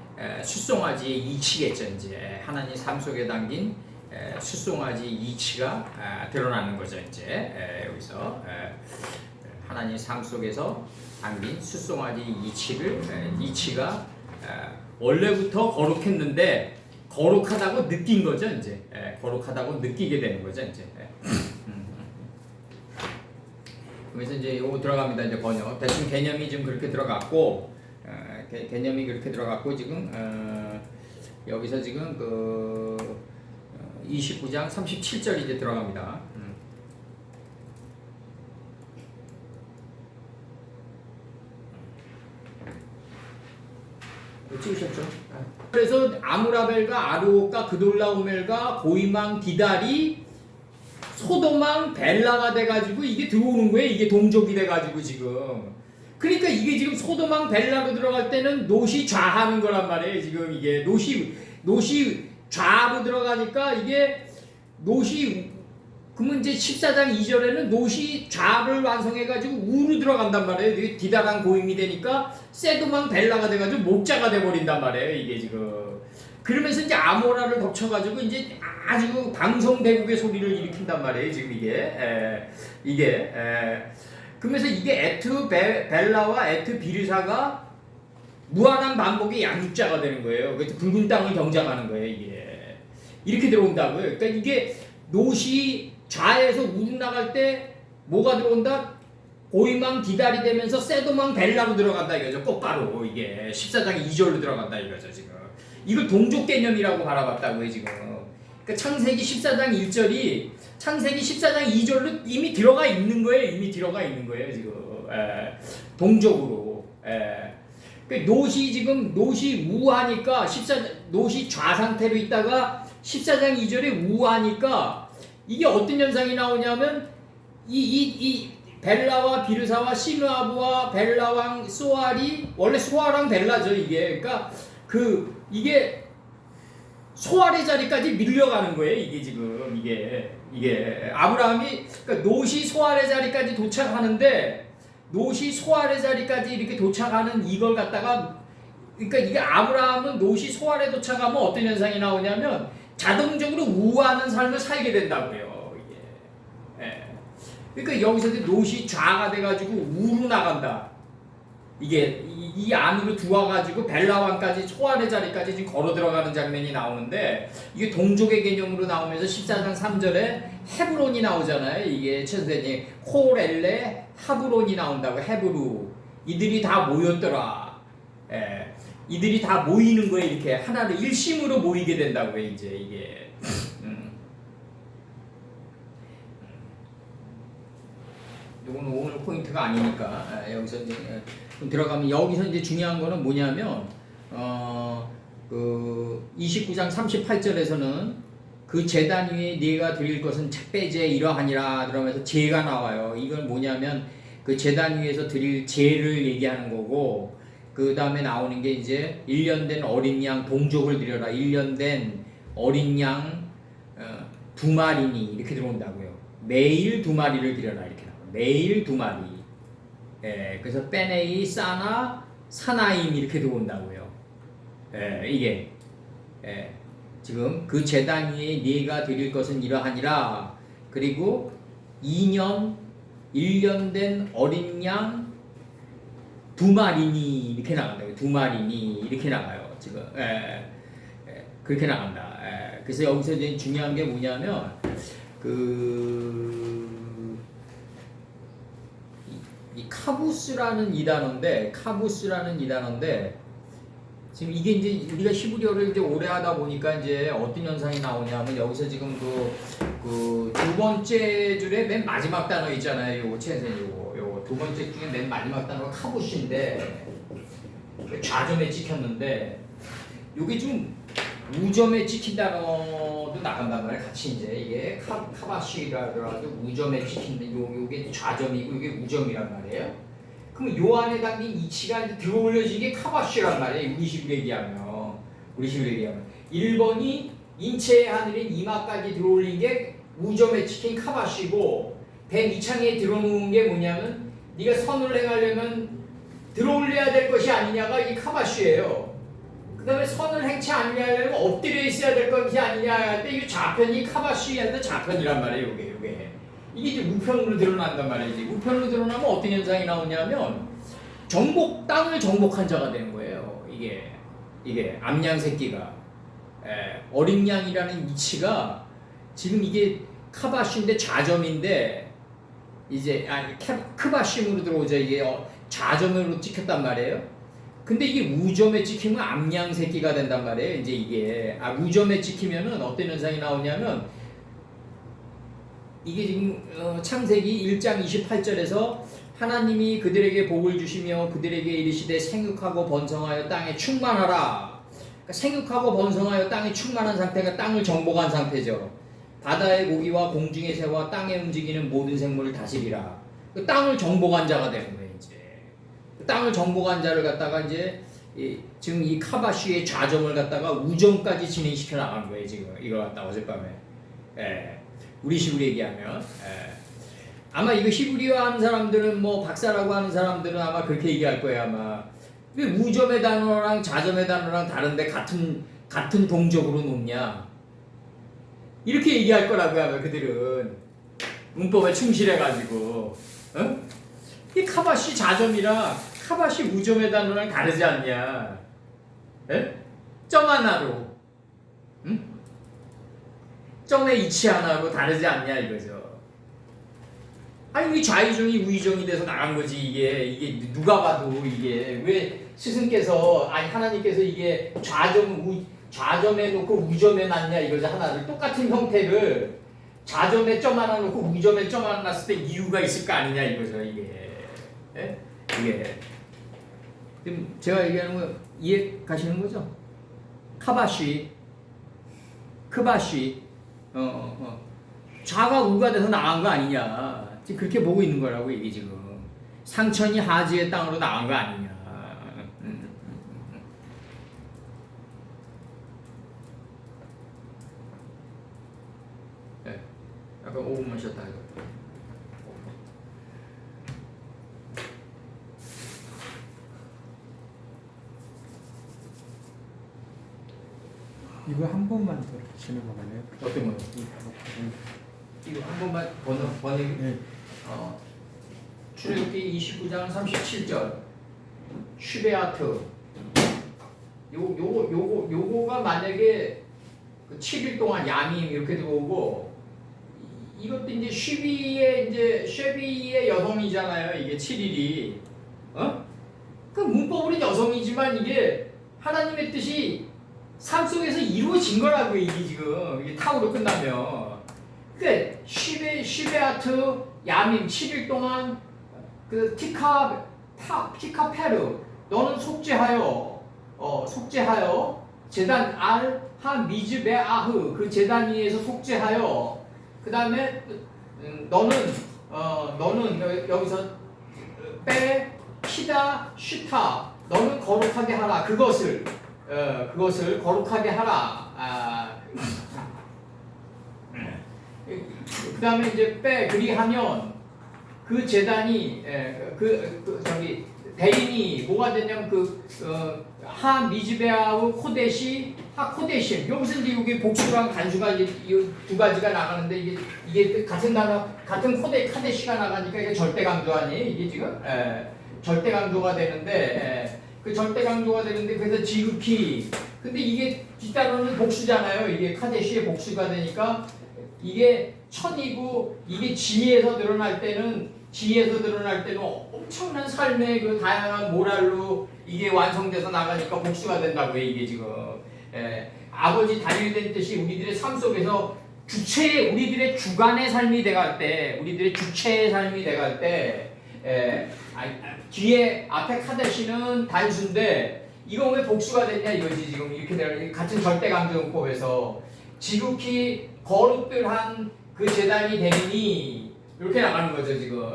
숫송아지의 이치겠죠. 이제 하나님 삶 속에 담긴 숫송아지 이치가 드러나는 거죠. 이제 여기서 하나님 삶 속에서 담긴 숫송아지 이치가 원래부터 거룩했는데 거룩하다고 느낀 거죠. 이제 거룩하다고 느끼게 되는 거죠. 이제 그래서 이제 이거 들어갑니다. 이제 번역 대충 개념이 좀 그렇게 들어갔고 개념이 그렇게 들어갔고 지금 여기서 지금 그 29장 37절 이제 들어갑니다. 찍으셨죠? 그래서 아무라벨과 아르옥과 그돌라오멜과 고이망 디달이 소돔왕 벨라가 돼가지고 이게 들어오는 거예요. 이게 동족이 돼가지고 지금. 그러니까 이게 지금 소돔왕 벨라로 들어갈 때는 놋이 좌하는 거란 말이에요. 지금 이게 놋이 좌로 들어가니까 이게 놋이 그러면 이제 14장 2절에는 놋이 좌를 완성해가지고 우로 들어간단 말이에요. 이게 디다랑 고임이 되니까 세돔왕 벨라가 돼가지고 목자가 돼버린단 말이에요. 이게 지금. 그러면서 이제 아모라를 덮쳐가지고 이제 아주 방송대국의 소리를 일으킨단 말이에요. 지금 이게. 그러면서 이게 에트 벨라와 에트 비르사가 무한한 반복의 양육자가 되는 거예요. 그래서 붉은 땅을 경작하는 거예요. 이게. 이렇게 들어온다고요. 그러니까 이게 놋이 좌에서 우로 나갈 때 뭐가 들어온다? 고이망 디달이 되면서 세돔왕 벨라로 들어간다 이거죠. 꽃가루 이게 14장 2절로 들어간다 이거죠. 지금 이걸 동족 개념이라고 바라봤다고요. 지금 그러니까 창세기 14장 1절이 창세기 14장 2절로 이미 들어가 있는 거예요. 이미 들어가 있는 거예요. 지금 동족으로. 그러니까 놋이 우하니까 놋이 좌 상태로 있다가 14장 2절에 우하니까 이게 어떤 현상이 나오냐면 이 벨라와 비르사와 시누아브와 벨라왕 소알이 원래 소알왕 벨라죠. 이게 그러니까 이게 소알의 자리까지 밀려가는 거예요. 이게 지금 이게 아브라함이 그러니까 놋이 소알의 자리까지 도착하는데 놋이 소알의 자리까지 이렇게 도착하는 이걸 갖다가 그러니까 이게 아브라함은 놋이 소알에 도착하면 어떤 현상이 나오냐면 자동적으로 우하는 삶을 살게 된다고요. 이게. 그러니까 여기서 놋이 좌가 돼가지고 우로 나간다. 이게 이 안으로 들어와가지고 벨라왕까지 소알의 자리까지 지금 걸어 들어가는 장면이 나오는데 이게 동족의 개념으로 나오면서 14장 3절에 헤브론이 나오잖아요. 이게 천세니 콜엘레 하브론이 나온다고. 헤브루 이들이 다 모였더라. 이들이 다 모이는 거에 이렇게 하나로 일심으로 모이게 된다고요. 이제 이게 이거는 오늘 포인트가 아니니까 여기서 이제 들어가면 여기서 이제 중요한 거는 뭐냐면 그 29장 38절에서는 그 제단 위에 네가 드릴 것은 책배제 이러하니라 그러면서 제가 나와요. 이건 뭐냐면 그 제단 위에서 드릴 제를 얘기하는 거고 그 다음에 나오는 게 이제 1년 된 어린 양 동족을 드려라. 1년 된 어린 양 2마리니 이렇게 들어온다고요. 매일 2마리를 드려라 이렇게 나와요. 매일 2마리. 그래서 빼네이 사나 사나임 이렇게 들어온다고요. 이게 지금 그 제단 위에 네가 드릴 것은 이러하니라. 그리고 1년 된 어린 양 2마리니 이렇게 나간다고요. 2마리니 이렇게 나가요. 지금 그렇게 나간다. 그래서 여기서 이제 중요한 게 뭐냐면 이 카부스라는 이 단어인데 지금 이게 이제 우리가 히브리어를 이제 오래 하다 보니까 이제 어떤 현상이 나오냐면 여기서 지금 그 두 번째 줄에 맨 마지막 단어 있잖아요. 요거 요거 두 번째 중에 맨 마지막 단어가 카부스인데 좌점에 찍혔는데 요게 좀 우점에 찍힌 단어도 나간단 말이에요. 같이 이제 이게 카바시라고 우점에 찍힌 요게 좌점이고 이게 우점이란 말이에요. 그럼 요 안에 담긴 이치가 이제 들어올려진 게 카바시란 말이에요. 우리 식으로 얘기하면 1번이 인체의 하늘인 이마까지 들어올린 게 우점에 찍힌 카바시고 배 밑창에 들어놓은 게 뭐냐면 네가 선을 행하려면 들어올려야 될 것이 아니냐가 이 카바시예요. 그 다음에 선을 행치 아니하려면 엎드려 있어야 될 것이 아니냐 할 때 이 좌편이 카바시한테 좌편이란 말이에요. 요게 이게 이제 우편으로 드러난단 말이지. 우편으로 드러나면 어떤 현상이 나오냐면 땅을 정복한 자가 되는 거예요. 이게 암양 새끼가 어린 양이라는 이치가 지금 이게 카바시인데 좌점인데 이제 크바심으로 들어오죠. 이게 좌점으로 찍혔단 말이에요. 근데 이게 우점에 찍히면 암양 새끼가 된단 말이에요. 이제 이게 우점에 찍히면은 어떤 현상이 나오냐면 이게 지금 창세기 1장 28절에서 하나님이 그들에게 복을 주시며 그들에게 이르시되 생육하고 번성하여 땅에 충만하라. 그러니까 생육하고 번성하여 땅에 충만한 상태가 땅을 정복한 상태죠. 바다의 고기와 공중의 새와 땅에 움직이는 모든 생물을 다스리라. 그 땅을 정복한 자가 되는 거예요. 이제 땅을 정복한 자를 갖다가 이제 지금 이 카바시의 좌점을 갖다가 우점까지 진행시켜 나가는 거예요. 지금 이걸 갖다 어젯밤에 우리식으로 얘기하면 아마 이거 히브리어 하는 사람들은 뭐 박사라고 하는 사람들은 아마 그렇게 얘기할 거예요. 아마 왜 우점의 단어랑 좌점의 단어랑 다른데 같은 동적으로 놓냐 이렇게 얘기할 거라고요. 아마 그들은 문법에 충실해가지고 이 카바시 좌점이랑 카바시 우점의 단어랑 다르지 않냐? 점 하나로 점의 이치 하나로 다르지 않냐 이거죠. 아니 이 좌이정이 우이정이 돼서 나간 거지. 이게 누가 봐도 이게 왜 스승께서 하나님께서 이게 좌점에 놓고 우점에 놨냐 이거죠. 하나를 똑같은 형태를 좌점에 점 하나 놓고 우점에 점 하나 놨을 때 이유가 있을 거 아니냐 이거죠. 이게 지금 제가 얘기하는 거 이해 가시는 거죠? 카바시 크바시 좌가 우가 돼서 나간 거 아니냐. 지금 그렇게 보고 있는 거라고 이게 지금 상천이 하지의 땅으로 나간 거 아니냐. 네, 약간 5분만 쉬었다 이거. 이거 한 번만 더 진행하면요. 어떤 거요? 이거 한 번만 번역. 네. 출애굽기 29장 37절 슈베아트 요거가 만약에 그 7일 동안 야밈 이렇게 들어오고 이것도 이제 쉐비의 여성이잖아요. 이게 7일이 그 문법으로는 여성이지만 이게 하나님의 뜻이 삶 속에서 이루어진 거라고 이게 지금 이게 타우로 끝나면 그 슈베아트 야밈 7일 동안 그 티카페르 너는 속죄하여 제단 알 하 미즈베 아흐 그 제단 위에서 속죄하여 그 다음에 너는 여기서 빼 키다 쉬타 너는 거룩하게 하라 그것을 거룩하게 하라. 그 다음에 이제 그리하면 그 제단이 대인이 뭐가 되냐면 하 미즈베아우 코데시 하 코데심 여기서 이제 이게 복수랑 단수가 이제 두 가지가 나가는데 이게 같은 단어 같은 카데시가 나가니까 이게 절대 강조 아니에요 이게 지금 절대 강조가 되는데 그 절대 강조가 되는데 그래서 지극히 근데 이게 뒷단어는 복수잖아요. 이게 카데시의 복수가 되니까 이게 천이고 이게 지에서 드러날 때는 엄청난 삶의 그 다양한 모랄로 이게 완성돼서 나가니까 복수가 된다고요. 이게 지금 아버지 단일된 뜻이 우리들의 삶 속에서 우리들의 주관의 삶이 돼갈 때, 우리들의 주체의 삶이 돼갈 때, 뒤에 앞에 카데시는 단수인데 이거 왜 복수가 됐냐 이거지. 지금 이렇게 되는 같은 절대강조용법에서 지극히 거룩들한 그 제단이 되느니 이렇게 나가는 거죠 지금.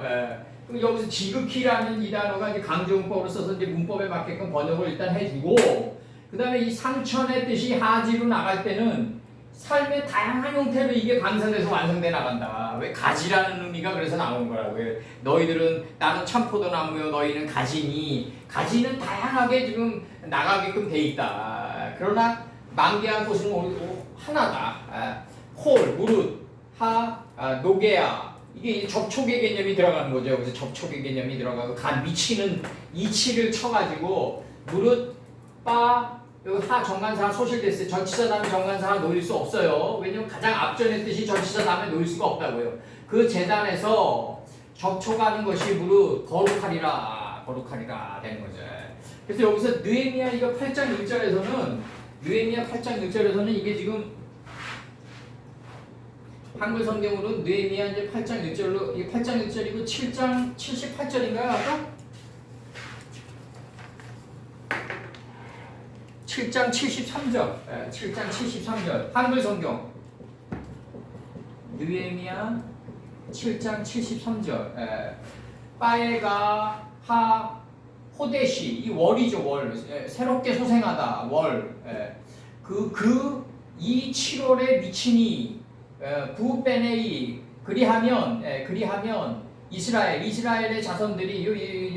그럼 여기서 지극히라는 이 단어가 이제 강조용법으로 써서 이제 문법에 맞게끔 번역을 일단 해주고, 그 다음에 이 상천의 뜻이 하지로 나갈 때는 삶의 다양한 형태로 이게 강산돼서 완성돼 나간다. 왜 가지라는 의미가 그래서 나온 거라고요. 너희들은 나는 참포도나무요 너희는 가지니, 가지는 다양하게 지금 나가게끔 돼 있다. 그러나 만개한 꽃은 하나다. 콜, 무릇, 노게야, 이게 접촉의 개념이 들어가는 거죠. 그래서 접촉의 개념이 들어가고 미치는 이치를 쳐가지고 무릇, 여기 하 정관사 소실됐어요. 전치사 다음에 정관사 놓일 수 없어요. 왜냐면 가장 앞전의 뜻이 전치사 다음에 놓일 수가 없다고요. 그 재단에서 접촉하는 것이 무릇 거룩하리라 되는 거죠. 그래서 여기서 느헤미야 이거 8장 1절에서는 이게 지금 한글 성경으로 느헤미야 이제 8장 1절로 이게 8장 1절이고 7장 78절인가요 아까? 7장 73절, 7장 73절 한글 성경 느헤미야 7장 73절 빠에가 하 호데시 이 월이죠 월 새롭게 소생하다 월 이 7월에 미치니 부베네이 그리하면 이스라엘의 자손들이 여기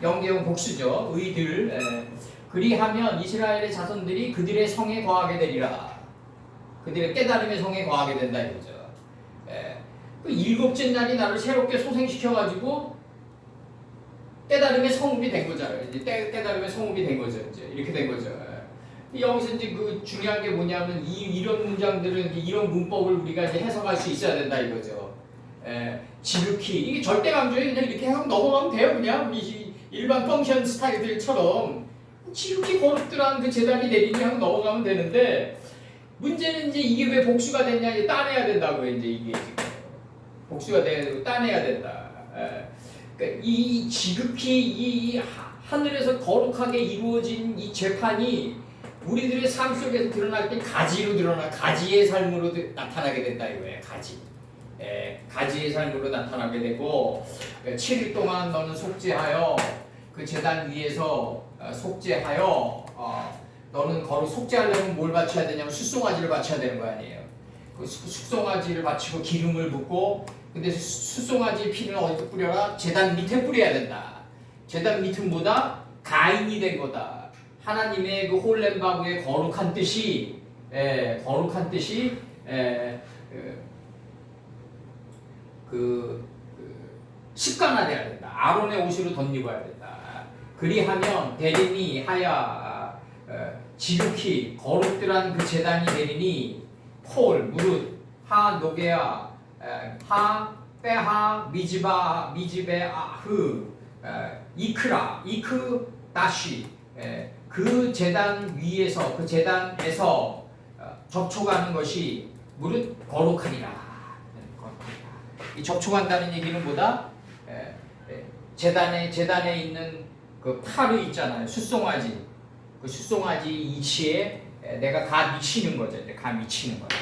영계용 복수죠 의들 그리하면 이스라엘의 자손들이 그들의 성에 거하게 되리라. 그들의 깨달음의 성에 거하게 된다 이거죠. 그 일곱째 날이 나를 새롭게 소생시켜가지고 깨달음의 성읍이 된 거잖아요. 이제 깨달음의 성읍이 된 거죠. 이제 이렇게 된 거죠. 여기서 이제 그 중요한 게 뭐냐면 이런 문장들은 이런 문법을 우리가 이제 해석할 수 있어야 된다 이거죠. 지극히 이게 절대 강조에 그냥 이렇게 하고 넘어가면 돼요. 그냥 우리 일반 펑션 스타일들처럼. 지극히 거룩들한 그 재단이 내리니 하고 넘어가면 되는데 문제는 이제 이게 왜 복수가 됐냐 이제 따내야 된다고요. 이제 이게 지금 복수가 되고 따내야 된다. 그러니까 이 지극히 이 하늘에서 거룩하게 이루어진 이 재판이 우리들의 삶 속에서 드러날 때 가지의 삶으로 나타나게 된다 이거예요. 가지의 삶으로 나타나게 되고 7일 동안 너는 속죄하여 그 제단 위에서 속죄하여 너는 거룩 속죄하려면 뭘 바쳐야 되냐면 숫송아지를 바쳐야 되는 거 아니에요. 그 숫송아지를 바치고 기름을 붓고 근데 숫송아지 피는 어디서 뿌려라? 제단 밑에 뿌려야 된다. 제단 밑은보다 가인이 된 거다. 하나님의 그 홀렘바브의 거룩한 뜻이 습관화돼야 된다. 아론의 옷으로 덧입어야 된다. 그리하면 대림이 하야 지극히 거룩들한 그 제단이 되리니 콜 무릇 하 노게야 빼하 미지베아흐 이크 다시 그 제단 위에서 그 제단에서 접촉하는 것이 무릇 거룩하리라. 이 접촉한다는 얘기는 뭐다? 제단에 있는 그 팔이 있잖아요. 숫송아지. 그 숫송아지 이치에 내가 가 미치는 거죠. 가 미치는 거죠.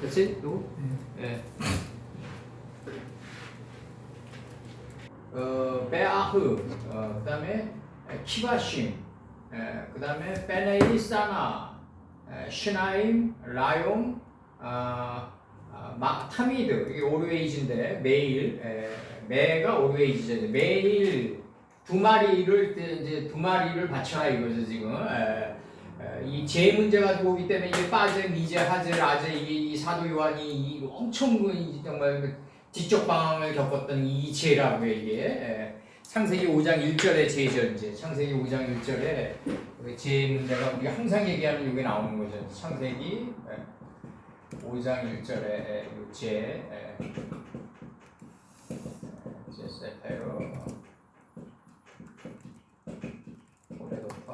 그렇지? 누구? 네. 베아흐. 그다음에 키바심. 그다음에 베네이사나. 시나임, 라용, 타미드. 이게 오르웨이즈인데 매가 오르웨이즈죠. 매일 두 마리를 바쳐라 이거죠 지금. 이 제 문제가 들어오기 때문에 이게 빠제, 미제, 하제, 라제 이 사도 요한이 엄청 정말 지적 방황을 겪었던 이 제라고요 이게. 창세기 5장 1절의 제절 이제 창세기 5장 1절에 제 문제가 우리가 항상 얘기하는 이게 나오는 거죠. 창세기 5장 1절에 제 세타요 올해부터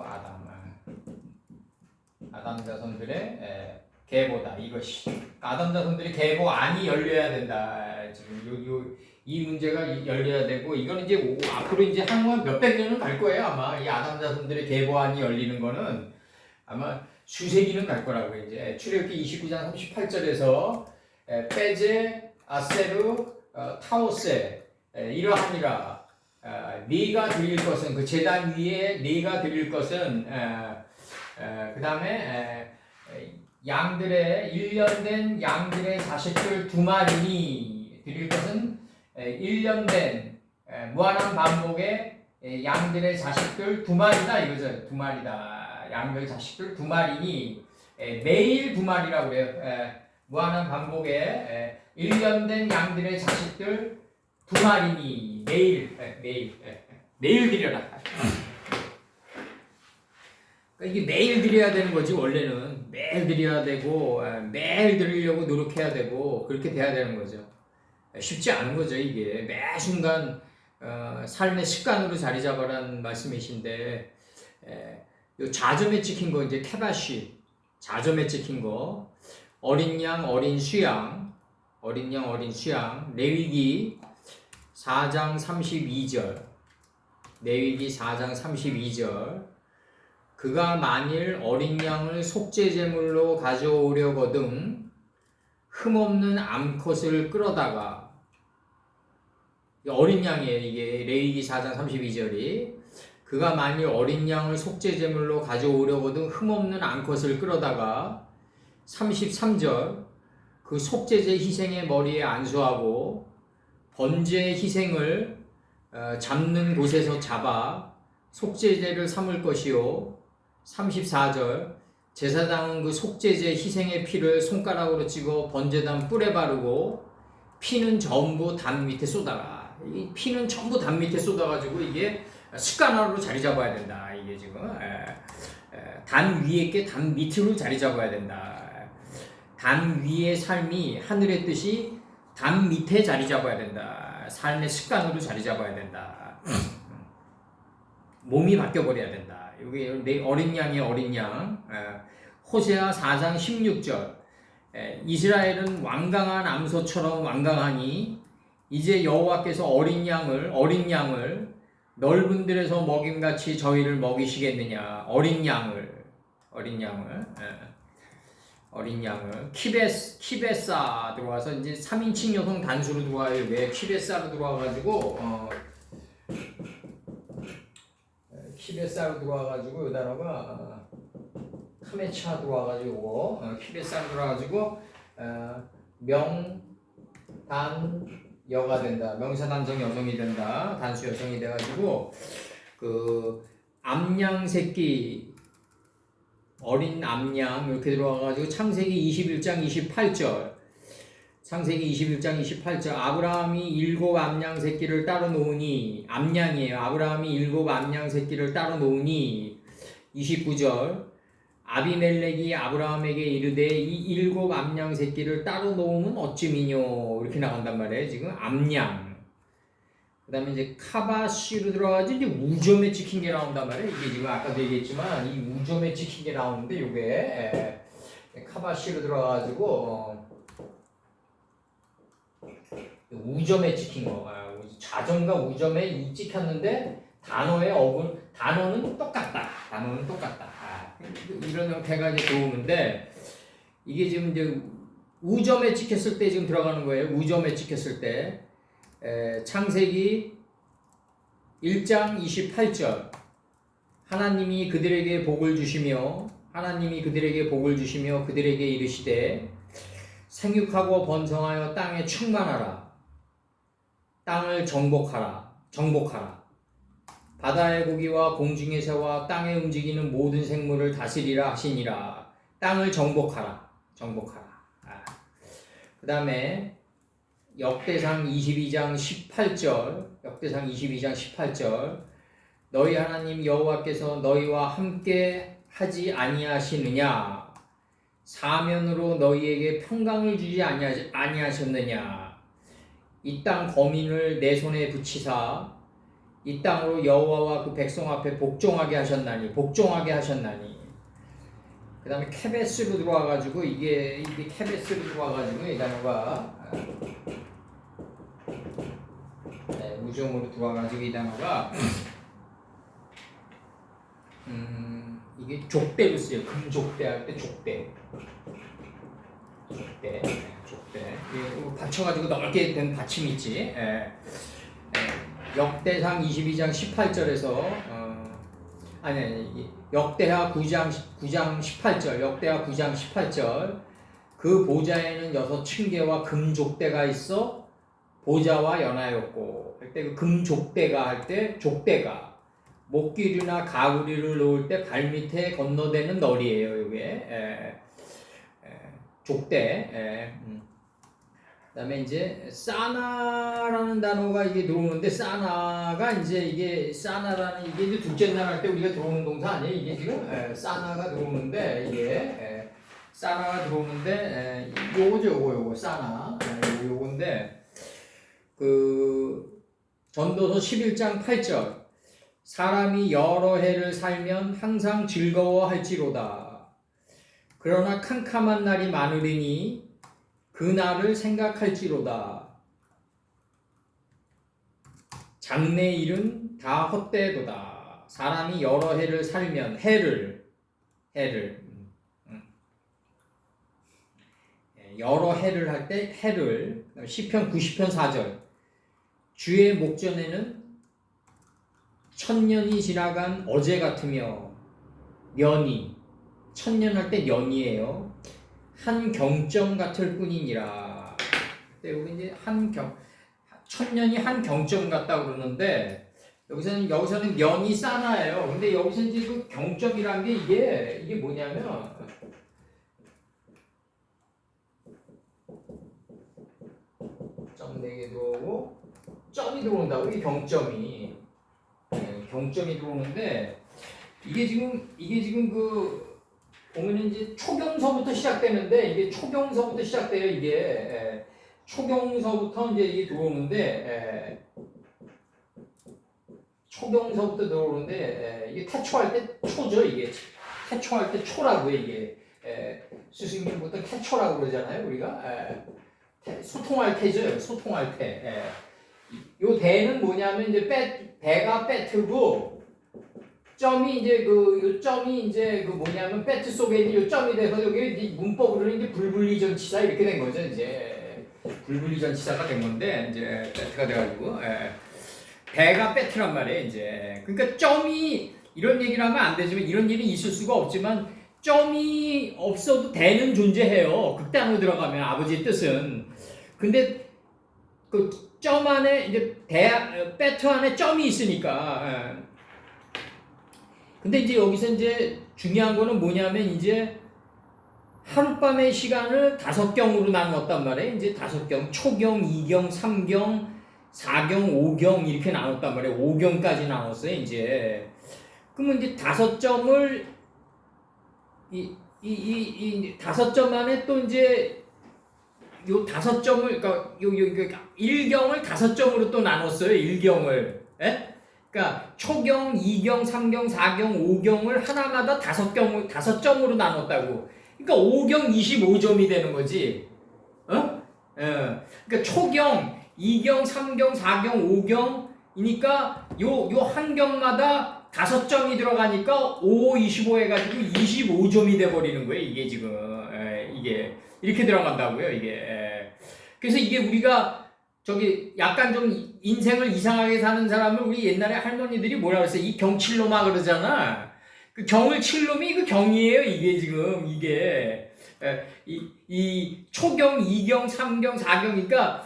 아담 자손들의 계보다 이것이 아담 자손들의 계보 안이 열려야 된다. 지금 이 문제가 열려야 되고 이거는 이제 앞으로 이제 한번 몇백 년은 갈 거예요. 아마 이 아담 자손들의 계보 안이 열리는 거는 아마 수세기는 갈 거라고. 이제 출애굽기 29장 38절에서 빼제 아세르 타오세 이러하니라. 네가 드릴 것은 그 제단 위에 네가 드릴 것은 그 다음에 양들의 1년 된 양들의 자식들 2마리니 드릴 것은 1년 된 무한한 반복의 양들의 자식들 2마리다 이거죠. 2마리다. 양들 자식들 2마리니 매일 2마리라고 그래요. 무한한 반복의 1년 된 양들의 자식들 2마리니 매일 드려라. 그러니까 이게 매일 드려야 되는 거지. 원래는 매일 드려야 되고 매일 드리려고 노력해야 되고 그렇게 돼야 되는 거죠. 쉽지 않은 거죠. 이게 매 순간 삶의 습관으로 자리 잡아라는 말씀이신데 요 자점에 찍힌 거 이제 케바시 자점에 찍힌 거 어린 양 어린 수양 레위기 4장 32절 레위기 4장 32절 그가 만일 어린 양을 속죄제물로 가져오려거든 흠없는 암컷을 끌어다가 어린 양이에요. 이게 레위기 4장 32절이 그가 만일 어린 양을 속죄제물로 가져오려거든 흠없는 암컷을 끌어다가 33절 그 속죄제 희생의 머리에 안수하고 번제 희생을 잡는 곳에서 잡아 속죄제를 삼을 것이요 34절 제사장은 그 속죄제 희생의 피를 손가락으로 찍어 번제단 뿔에 바르고 피는 전부 단 밑에 쏟아라. 이 피는 전부 단 밑에 쏟아가지고 이게 습관화로 자리 잡아야 된다. 이게 지금 단 위에 게 단 밑으로 자리 잡아야 된다. 단 위의 삶이 하늘의 뜻이 단 밑에 자리 잡아야 된다. 삶의 습관으로 자리 잡아야 된다. 몸이 바뀌어버려야 된다. 여기 내 어린 양이 어린 양. 호세아 4장 16절. 이스라엘은 완강한 암소처럼 완강하니 이제 여호와께서 어린 양을 넓은 들에서 먹임같이 저희를 먹이시겠느냐. 어린 양을 키베사 들어와서 이제 3인칭 여성 단수로 들어와요. 왜 키베사로 들어와가지고 키베사로 들어와가지고 이 단어가 카메차 들어와가지고 키베사로 들어와가지고 명단여가 된다. 명사단성 여성이 된다. 단수 여성이 돼가지고 그 암양 새끼 어린 암양 이렇게 들어와가지고 창세기 21장 28절 아브라함이 7 암양 새끼를 따로 놓으니 암양이에요. 아브라함이 7 암양 새끼를 따로 놓으니 29절 아비멜렉이 아브라함에게 이르되 이 7 암양 새끼를 따로 놓으면 어찌미뇨 이렇게 나간단 말이에요. 지금 암양 그 다음에 이제 카바시로 들어가지 이제 우점에 찍힌 게 나온단 말이에요. 이게 지금 아까도 얘기했지만 이 우점에 찍힌 게 나오는데 요게 카바시로 들어가가지고 우점에 찍힌 거 자점과 우점에 찍혔는데 단어는 똑같다. 이런 형태가 이제 들어오는데 이게 지금 이제 우점에 찍혔을 때 지금 들어가는 거예요. 우점에 찍혔을 때 창세기 1장 28절 하나님이 그들에게 복을 주시며 그들에게 이르시되 생육하고 번성하여 땅에 충만하라. 땅을 정복하라. 바다의 고기와 공중의 새와 땅에 움직이는 모든 생물을 다스리라 하시니라. 땅을 정복하라. 그 다음에 역대상 22장 18절, 역대상 22장 18절, 너희 하나님 여호와께서 너희와 함께 하지 아니하시느냐? 사면으로 너희에게 평강을 주지 아니하셨느냐? 이 땅 거민을 내 손에 붙이사 이 땅으로 여호와와 그 백성 앞에 복종하게 하셨나니. 그 다음에 케베스로 들어와가지고 이게 케베스로 들어와가지고 이 단어가 무정으로 들어와가지고 이 단어가 이게 족대로 쓰여요. 금족대 할 때 족대. 이거 받쳐가지고 넓게 된 받침이 있지. 역대상 22장 18절에서 역대하 9장 18절, 역대하 9장 18절. 그 보좌에는 6층계와 금족대가 있어 보좌와 연하였고, 할 때 그 금족대가 할 때 족대가 목기류나 가구리를 놓을 때 발밑에 건너대는 널이에요. 이게 족대. 그다음에 이제 사나라는 단어가 이게 들어오는데, 사나가 이제 사나라는 이게 이제 둘째 날 할 때 우리가 들어오는 동사 아니에요? 이게 지금 사나가 들어오는데, 이게 사나가 들어오는데 요거죠, 요거 사나. 요건데 그 전도서 11장 8절, 사람이 여러 해를 살면 항상 즐거워할지로다. 그러나 캄캄한 날이 많으리니 그 날을 생각할지로다. 장래일은 다 헛되도다. 사람이 여러 해를 살면 해를 여러 해를 할 때 해를. 시편 90편 4절, 주의 목전에는 천년이 지나간 어제 같으며 년이, 천년 할 때 년이에요. 한 경점 같을 뿐이니라. 여기 이제 천년이 한 경점 같다 그러는데, 여기서는 년이 사나예요. 근데 여기서 이제 그 경점이란 게 이게 뭐냐면, 점 4개 들어오고 점이 들어온다고. 이게 경점이 들어오는데, 이게 지금 그 보면은 이제 초경서부터 시작되는데, 이게 초경서부터 시작돼요. 이게 초경서부터 이제 이게 들어오는데, 초경서부터 들어오는데, 이게 태초할 때 초죠. 이게 태초할 때 초라고요. 이게 스승님부터 태초라고 그러잖아요. 우리가 소통할 때죠. 소통할 때. 요 대는 뭐냐면 이제 배가 배트고, 점이 이제 요 점이 이제 뭐냐면 배트 속에 이제 요 점이 돼서 여기 문법으로는 이제 불분리전치사 이렇게 된 거죠. 이제 불분리전치사가 된 건데, 이제 배트가 돼가지고 배가 배트란 말이에요. 이제 그러니까 점이, 이런 얘기를 하면 안 되지만, 이런 일이 있을 수가 없지만, 점이 없어도 대는 존재해요. 극단으로 들어가면 아버지의 뜻은. 근데 그 점 안에 이제 배트 안에 점이 있으니까. 근데 이제 여기서 이제 중요한 거는 뭐냐면, 이제 하룻밤의 시간을 5경으로 나눴단 말이에요. 이제 5경, 초경, 2경, 3경, 4경, 5경 이렇게 나눴단 말이에요. 5경까지 나눴어요. 이제 그러면 이제 5점을 이 5점 안에 또 이제 요 5점을, 그러니까 요 1경을 5점으로 또 나눴어요. 1경을. 그러니까 초경, 2경, 3경, 4경, 5경을 하나마다 5점으로 나눴다고. 그러니까 5경 25점이 되는 거지. 그러니까 초경, 2경, 3경, 4경, 5경이니까 요 한 경마다 5점이 들어가니까 5, 25 해가지고 25점이 돼버리는 거예요. 이게 지금 이게 이렇게 들어간다고요. 이게. 그래서 이게 우리가 약간 좀 인생을 이상하게 사는 사람을 우리 옛날에 할머니들이 뭐라 그랬어요? 이 경칠놈아 그러잖아. 그 경을 칠 놈이 그 경이에요. 이게 지금 이게 이 초경, 2경, 3경, 4경이니까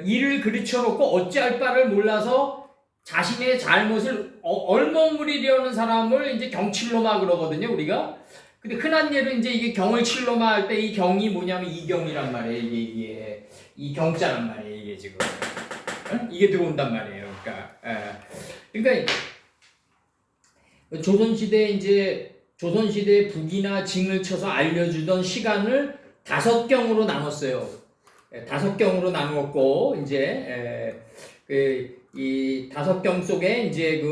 이를 그르쳐놓고 어찌할 바를 몰라서 자신의 잘못을 얼머무리려는 사람을 이제 경칠놈아 그러거든요. 우리가. 근데 흔한 예로 이제 이게 경을 칠놈아 할 때 이 경이 뭐냐면 이경이란 말이에요. 이게 이 경자란 말이에요. 이게 지금 이게 들어온단 말이에요. 그러니까 조선시대 북이나 징을 쳐서 알려주던 시간을 5경으로 나눴어요. 5경으로 나누었고 이제 이 5경 속에 이제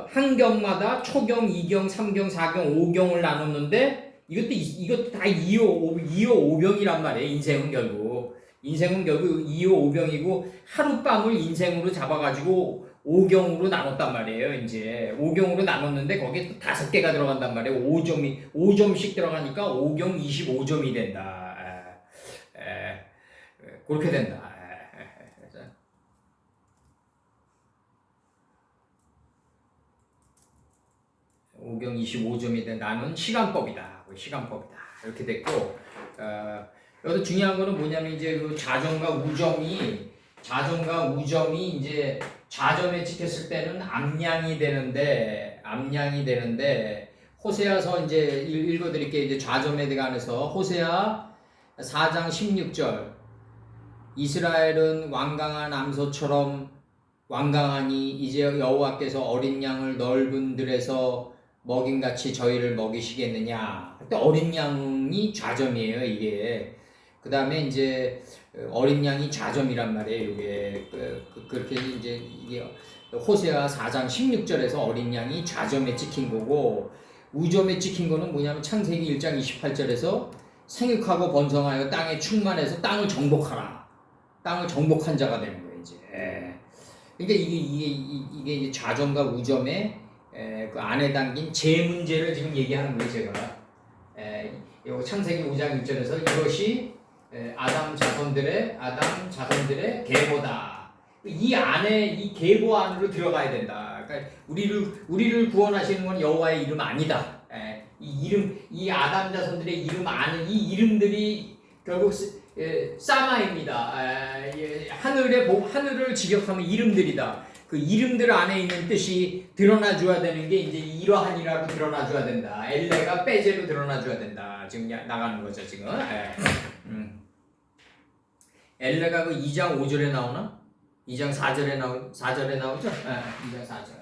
한 경마다 초경, 2경, 3경, 4경, 5경을 나눴는데 이것도 다 2호 5병이란 말이에요. 인생은 결국 2호 5병이고 하룻밤을 인생으로 잡아가지고 5경으로 나눴단 말이에요. 이제 5경으로 나눴는데 거기에 또 5개가 들어간단 말이에요. 5점씩 들어가니까 5경 25점이 된다. 그렇게 된다. 5경 25점이 된다는 시간법이다. 이렇게 됐고, 여기서 중요한 거는 뭐냐면 이제 그 좌점과 우점이 이제 좌점에 찍혔을 때는 암양이 되는데 호세아서 이제 읽어드릴게요. 이제 좌점에 관해서 호세아 4장 16절 이스라엘은 완강한 암소처럼 완강하니 이제 여호와께서 어린 양을 넓은 들에서 먹임같이 저희를 먹이시겠느냐. 그때 어린 양이 좌점이에요. 이게 그 다음에 이제 어린 양이 좌점이란 말이에요. 이게 그렇게 이제 이게 호세아 4장 16절에서 어린 양이 좌점에 찍힌 거고 우점에 찍힌 거는 뭐냐면 창세기 1장 28절에서 생육하고 번성하여 땅에 충만해서 땅을 정복하라. 땅을 정복한 자가 되는 거예요. 이제 그러니까 이게 이제 좌점과 우점의 그 안에 담긴 제 문제를 지금 얘기하는 거예요. 제가 요 창세기 5장 1절에서 이것이 아담 자손들의 계보다. 이 안에 이 계보 안으로 들어가야 된다. 그러니까 우리를 구원하시는 건 여호와의 이름 아니다. 이 아담 자손들의 이름 아는 이 이름들이 결국 사마입니다. 하늘을 직역하면 이름들이다. 그 이름들 안에 있는 뜻이 드러나줘야 되는 게 이제 이러한이라고 드러나줘야 된다. 엘레가 빼제로 드러나줘야 된다. 지금 나가는 거죠 지금. 엘레가 그 2장 5절에 나오나? 2장 4절에 나오죠? 2장 4절.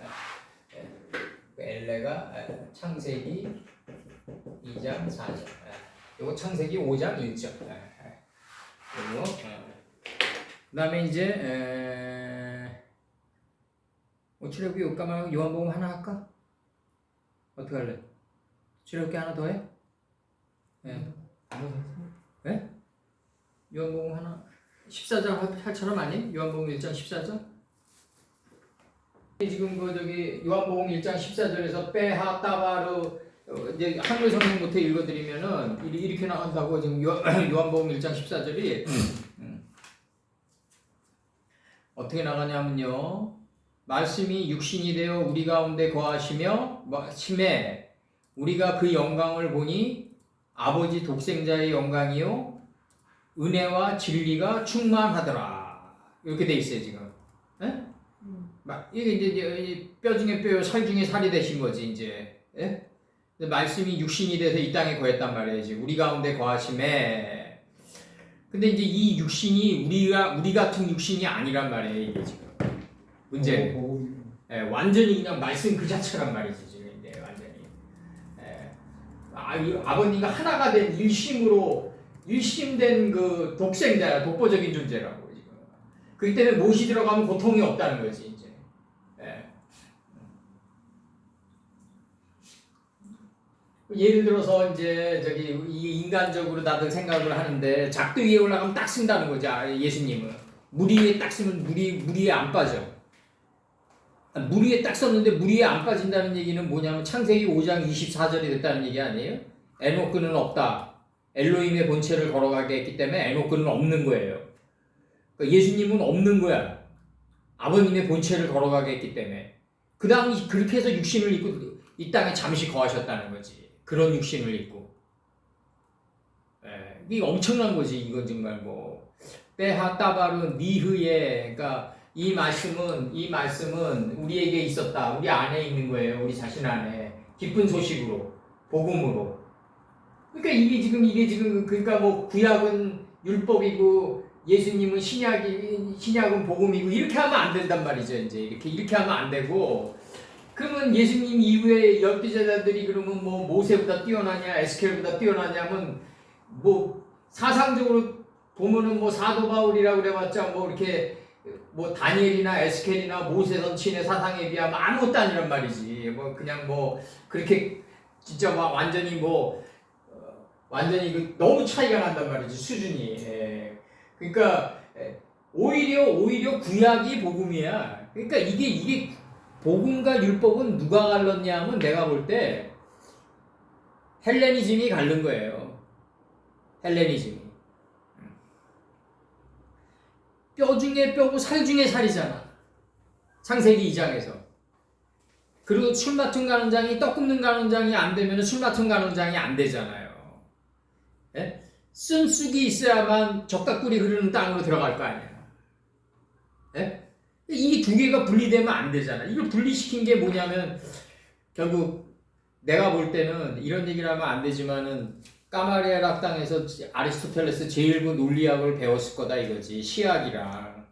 엘레가 창세기 2장 4절. 요거 창세기 5장 1절. 요거. 그다음에 이제 출애굽기 요까만 요한복음 하나 할까? 어떻게 할래? 출애굽기 하나 더 해? 네? 요한복음 하나 14절 할처럼 아니? 요한복음 1장 14절? 지금 요한복음 1장 14절에서 빼하 따바르 이제 한글 성경부터 읽어드리면은 이렇게 나간다고 지금 요한복음 1장 14절이 어떻게 나가냐면요. 말씀이 육신이 되어 우리 가운데 거하시며 심해 우리가 그 영광을 보니 아버지 독생자의 영광이요 은혜와 진리가 충만하더라. 이렇게 돼 있어요 지금. 이게 이제 뼈 중에 뼈요 살 중에 살이 되신 거지 이제. 말씀이 육신이 돼서 이 땅에 거했단 말이에요. 우리 가운데 거하심에. 근데 이제 이 육신이 우리 같은 육신이 아니란 말이에요. 이게 지금 문제는. 완전히 그냥 말씀 그 자체란 말이지 지금 이제 완전히. 아버님과 하나가 된 일심된 그 독생자야. 독보적인 존재라고 지금. 그렇기 때문에 못이 들어가면 고통이 없다는 거지 이제. 예를 들어서 이제 인간적으로 다들 생각을 하는데 작두 위에 올라가면 딱 쓴다는 거죠. 예수님은 물 위에 딱 쓰면 물 위에 안 빠져. 물 위에 딱 썼는데 물 위에 안 빠진다는 얘기는 뭐냐면 창세기 5장 24절이 됐다는 얘기 아니에요? 에노크는 없다. 엘로힘의 본체를 걸어가게 했기 때문에 에노크는 없는 거예요. 그러니까 예수님은 없는 거야. 아버님의 본체를 걸어가게 했기 때문에. 그 다음 그렇게 해서 육신을 입고 이 땅에 잠시 거하셨다는 거지. 그런 육신을 입고. 이게 엄청난 거지. 이건 정말 빼하따바르 니흐에, 그러니까 이 말씀은 우리에게 있었다. 우리 안에 있는 거예요. 우리 자신 안에. 기쁜 소식으로, 복음으로. 그러니까 이게 지금 그러니까 구약은 율법이고 예수님은 신약은 복음이고 이렇게 하면 안 된단 말이죠. 이제 이렇게 하면 안 되고 그러면 예수님 이후에 열두 제자들이 그러면 뭐 모세보다 뛰어나냐 에스겔보다 뛰어나냐면 뭐 사상적으로 보면은 뭐 사도 바울이라고 그래봤자 뭐 이렇게 뭐 다니엘이나 에스겔이나 모세 선친의 사상에 비하면 아무것도 아니란 말이지. 뭐 그냥 뭐 그렇게 진짜 막 완전히 완전히 너무 차이가 난단 말이지 수준이. 그러니까 오히려 구약이 복음이야. 그러니까 이게 복음과 율법은 누가 갈랐냐면 내가 볼 때 헬레니즘이 갈른 거예요. 헬레니즘이. 뼈 중에 뼈고 살 중에 살이잖아. 창세기 2장에서. 그리고 술 맡은 가는장이 떡 굽는 가는장이 안 되면 술 맡은 가는장이 안 되잖아요. 예? 쓴 쑥이 있어야만 적당꿀이 흐르는 땅으로 들어갈 거 아니야. 예? 이게 두 개가 분리되면 안 되잖아. 이걸 분리시킨 게 뭐냐면 결국 내가 볼 때는 이런 얘기를 하면 안 되지만은 까마리아 학당에서 아리스토텔레스 제1부 논리학을 배웠을 거다 이거지. 시학이랑.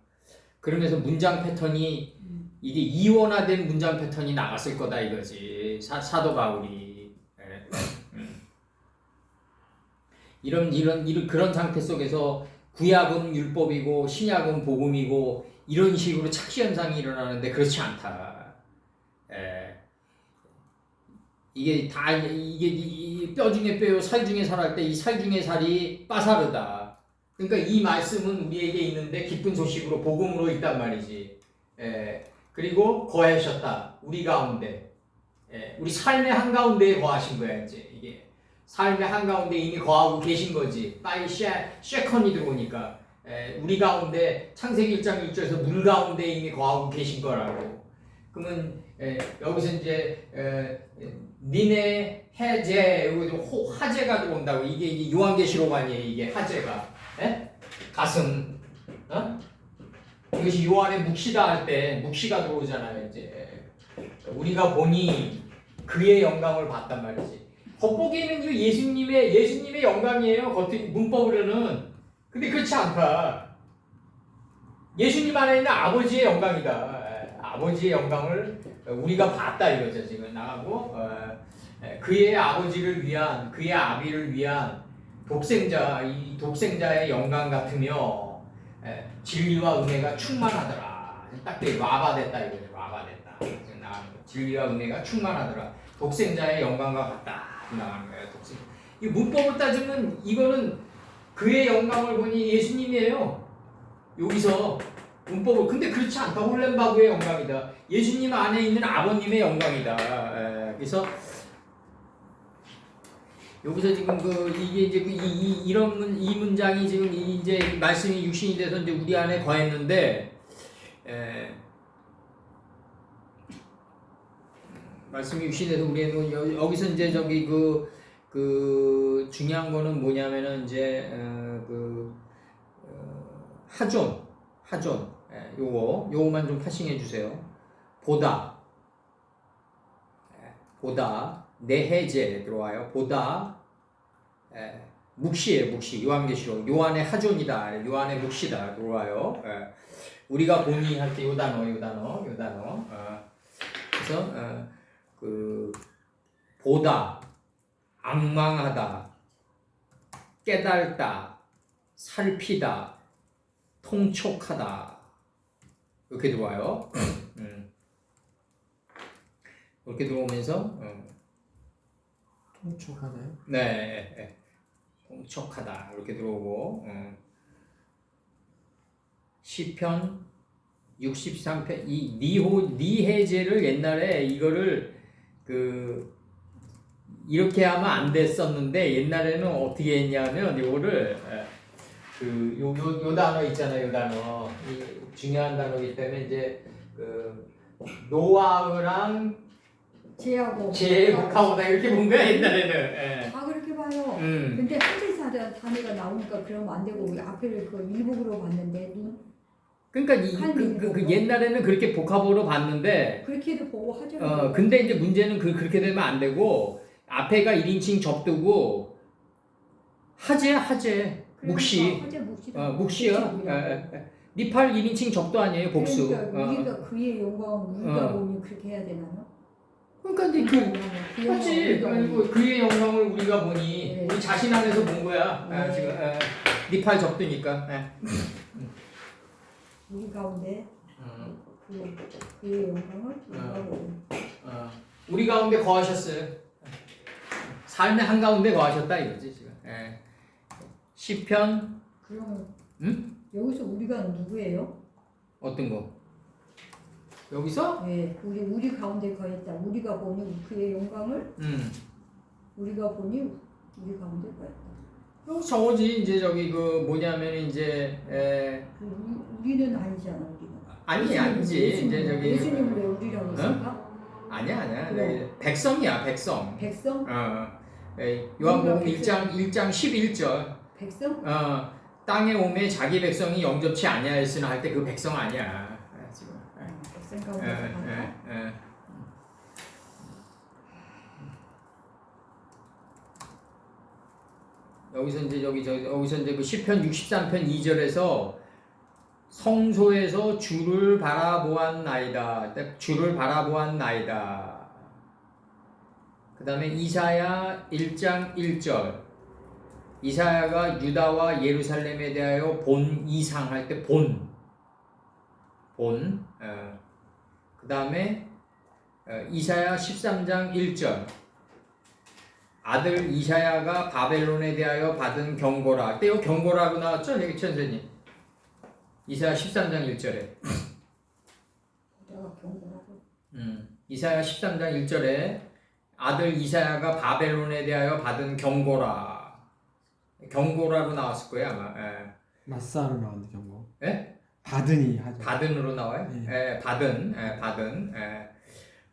그러면서 문장 패턴이 이게 이원화된 문장 패턴이 나갔을 거다 이거지. 사도 바울이. 이런 그런 상태 속에서 구약은 율법이고 신약은 복음이고 이런 식으로 착시 현상이 일어나는데 그렇지 않다. 이게 뼈 중에 뼈요 살 중에 살 할 때 이 살 중에 살이 빠사르다. 그러니까 이 말씀은 우리에게 있는데 기쁜 소식으로 복음으로 있단 말이지. 그리고 거하셨다 우리 가운데. 우리 삶의 한가운데에 거하신 거야 이제 이게. 삶의 한가운데 이미 거하고 계신 거지. 빠이 쉐컨이 들어오니까 우리 가운데 창세기 1장 1절에서 물 가운데 이미 거하고 계신 거라고. 그러면 여기서 이제 니네 해제 여기 하제가 들어온다고. 이게 요한계시록 아니에요. 이게 하제가 가슴. 이것이 요한의 묵시다 할 때 묵시가 들어오잖아요. 이제 우리가 보니 그의 영광을 봤단 말이지. 겉보기에는 이 예수님의 영광이에요. 문법으로는. 근데 그렇지 않다. 예수님 안에 있는 아버지의 영광이다. 아버지의 영광을 우리가 봤다 이거죠. 지금 나가고 그의 아버지를 위한 그의 아비를 위한 이 독생자의 영광 같으며 진리와 은혜가 충만하더라. 딱 와바됐다 이거죠. 와바됐다. 진리와 은혜가 충만하더라. 독생자의 영광과 같다. 나가는 거예요. 이 문법을 따지면 이거는 그의 영광을 보니 예수님이에요. 여기서 문법을. 근데 그렇지 않다. 홀렘바구의 영광이다. 예수님 안에 있는 아버님의 영광이다. 그래서 여기서 지금 이게 이제 이 문장이 지금 이제 말씀이 육신이 돼서 이제 우리 안에 거했는데 말씀이 육신에서 우리는 여기서 이제 저기 그 중요한 거는 뭐냐면은 이제 하존 요거만 좀 파싱해 주세요. 보다 내해제 들어와요. 보다 묵시예요. 묵시. 요한계시록 요한의 하존이다. 요한의 묵시다 들어와요. 우리가 보니 할 때 요 단어. 그래서 보다, 앙망하다, 깨달다, 살피다, 통촉하다 이렇게 들어와요. 이렇게 들어오면서 통촉하나요? 네, 통촉하다 이렇게 들어오고 시편 63편 이 니해제를 옛날에 이거를 이렇게 하면 안 됐었는데 옛날에는 어떻게 했냐면 이거를 요 단어 있잖아요. 요 단어 이 중요한 단어이기 때문에 이제 노아랑 제하고다 이렇게 본 거야 옛날에는. 다 그렇게 봐요. 근데 한글사 단어가 나오니까 그러면 안 되고 우리 앞에를 일북으로 봤는데 그러니까 그 옛날에는 그렇게 복합으로 봤는데 그렇게도 보고 하죠. 근데 이제 문제는 그렇게 되면 안 되고 앞에가 1인칭 접두고 하제야 하제. 묵시. 화재 묵시도 묵시야. 네 팔 1인칭 적도 아니에요, 복수. 그러니까 우리가 그의 영광을 우리가 보니 그렇게 해야 되나요? 그러니까 이제 그렇지. 그리고 그의 영광을 우리가 보니 네. 우리 자신 안에서 본 거야. 네. 지금 네 팔 적도니까. 우리 가운데 그의 영광을 우리가 보니 우리 가운데 거하셨어요. 삶의 한 가운데 거하셨다 이거지 지금. 시편. 그러면 응? 여기서 우리가 누구예요? 어떤 거? 여기서? 네, 우리 가운데 거했다. 우리가 보니 그의 영광을 우리가 보니 우리 가운데 거했다. 저거지 이제 저기 그 뭐냐면 이제 우리는 아니잖아 우리가. 아니지 이제 저기 예수님은 왜 우리라고 했을까? 아니야. 그래. 백성이야 백성. 백성? 요한복음 1장 11절. 백성? 땅에 오매 자기 백성이 영접치 아니하였으나 할 때 그 백성 아니야 지금. 백성 가운데서 간다. 여기서 이제 그 시편 63편 2절에서 성소에서 주를 바라보았나이다. 주를 바라보았나이다. 그 다음에 이사야 1장 1절. 이사야가 유다와 예루살렘에 대하여 본 이상 할 때 본. 그 다음에 이사야 13장 1절. 아들 이사야가 바벨론에 대하여 받은 경고라. 할 때 요 경고라고 나왔죠? 여기 천선님. 이사야 13장 1절에. 이사야 13장 1절에 아들 이사야가 바벨론에 대하여 받은 경고라. 경고라로 나왔을 거예요 아마. 맞사로 나왔는데 경고. 예? 받으니 하죠. 받은으로 나와요? 네. 받은.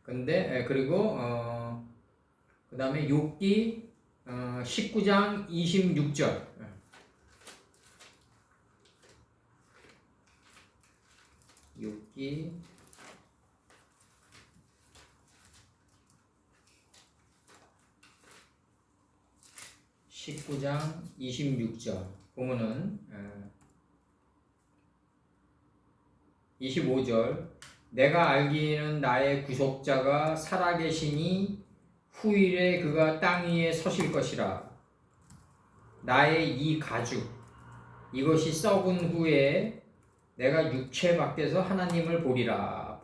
근데 그리고 그 다음에 욥기 19장 26절. 욥기 19장 26절 보면은 25절 내가 알기에는 나의 구속자가 살아계시니 후일에 그가 땅 위에 서실 것이라. 나의 이 가죽 이것이 썩은 후에 내가 육체 밖에서 하나님을 보리라.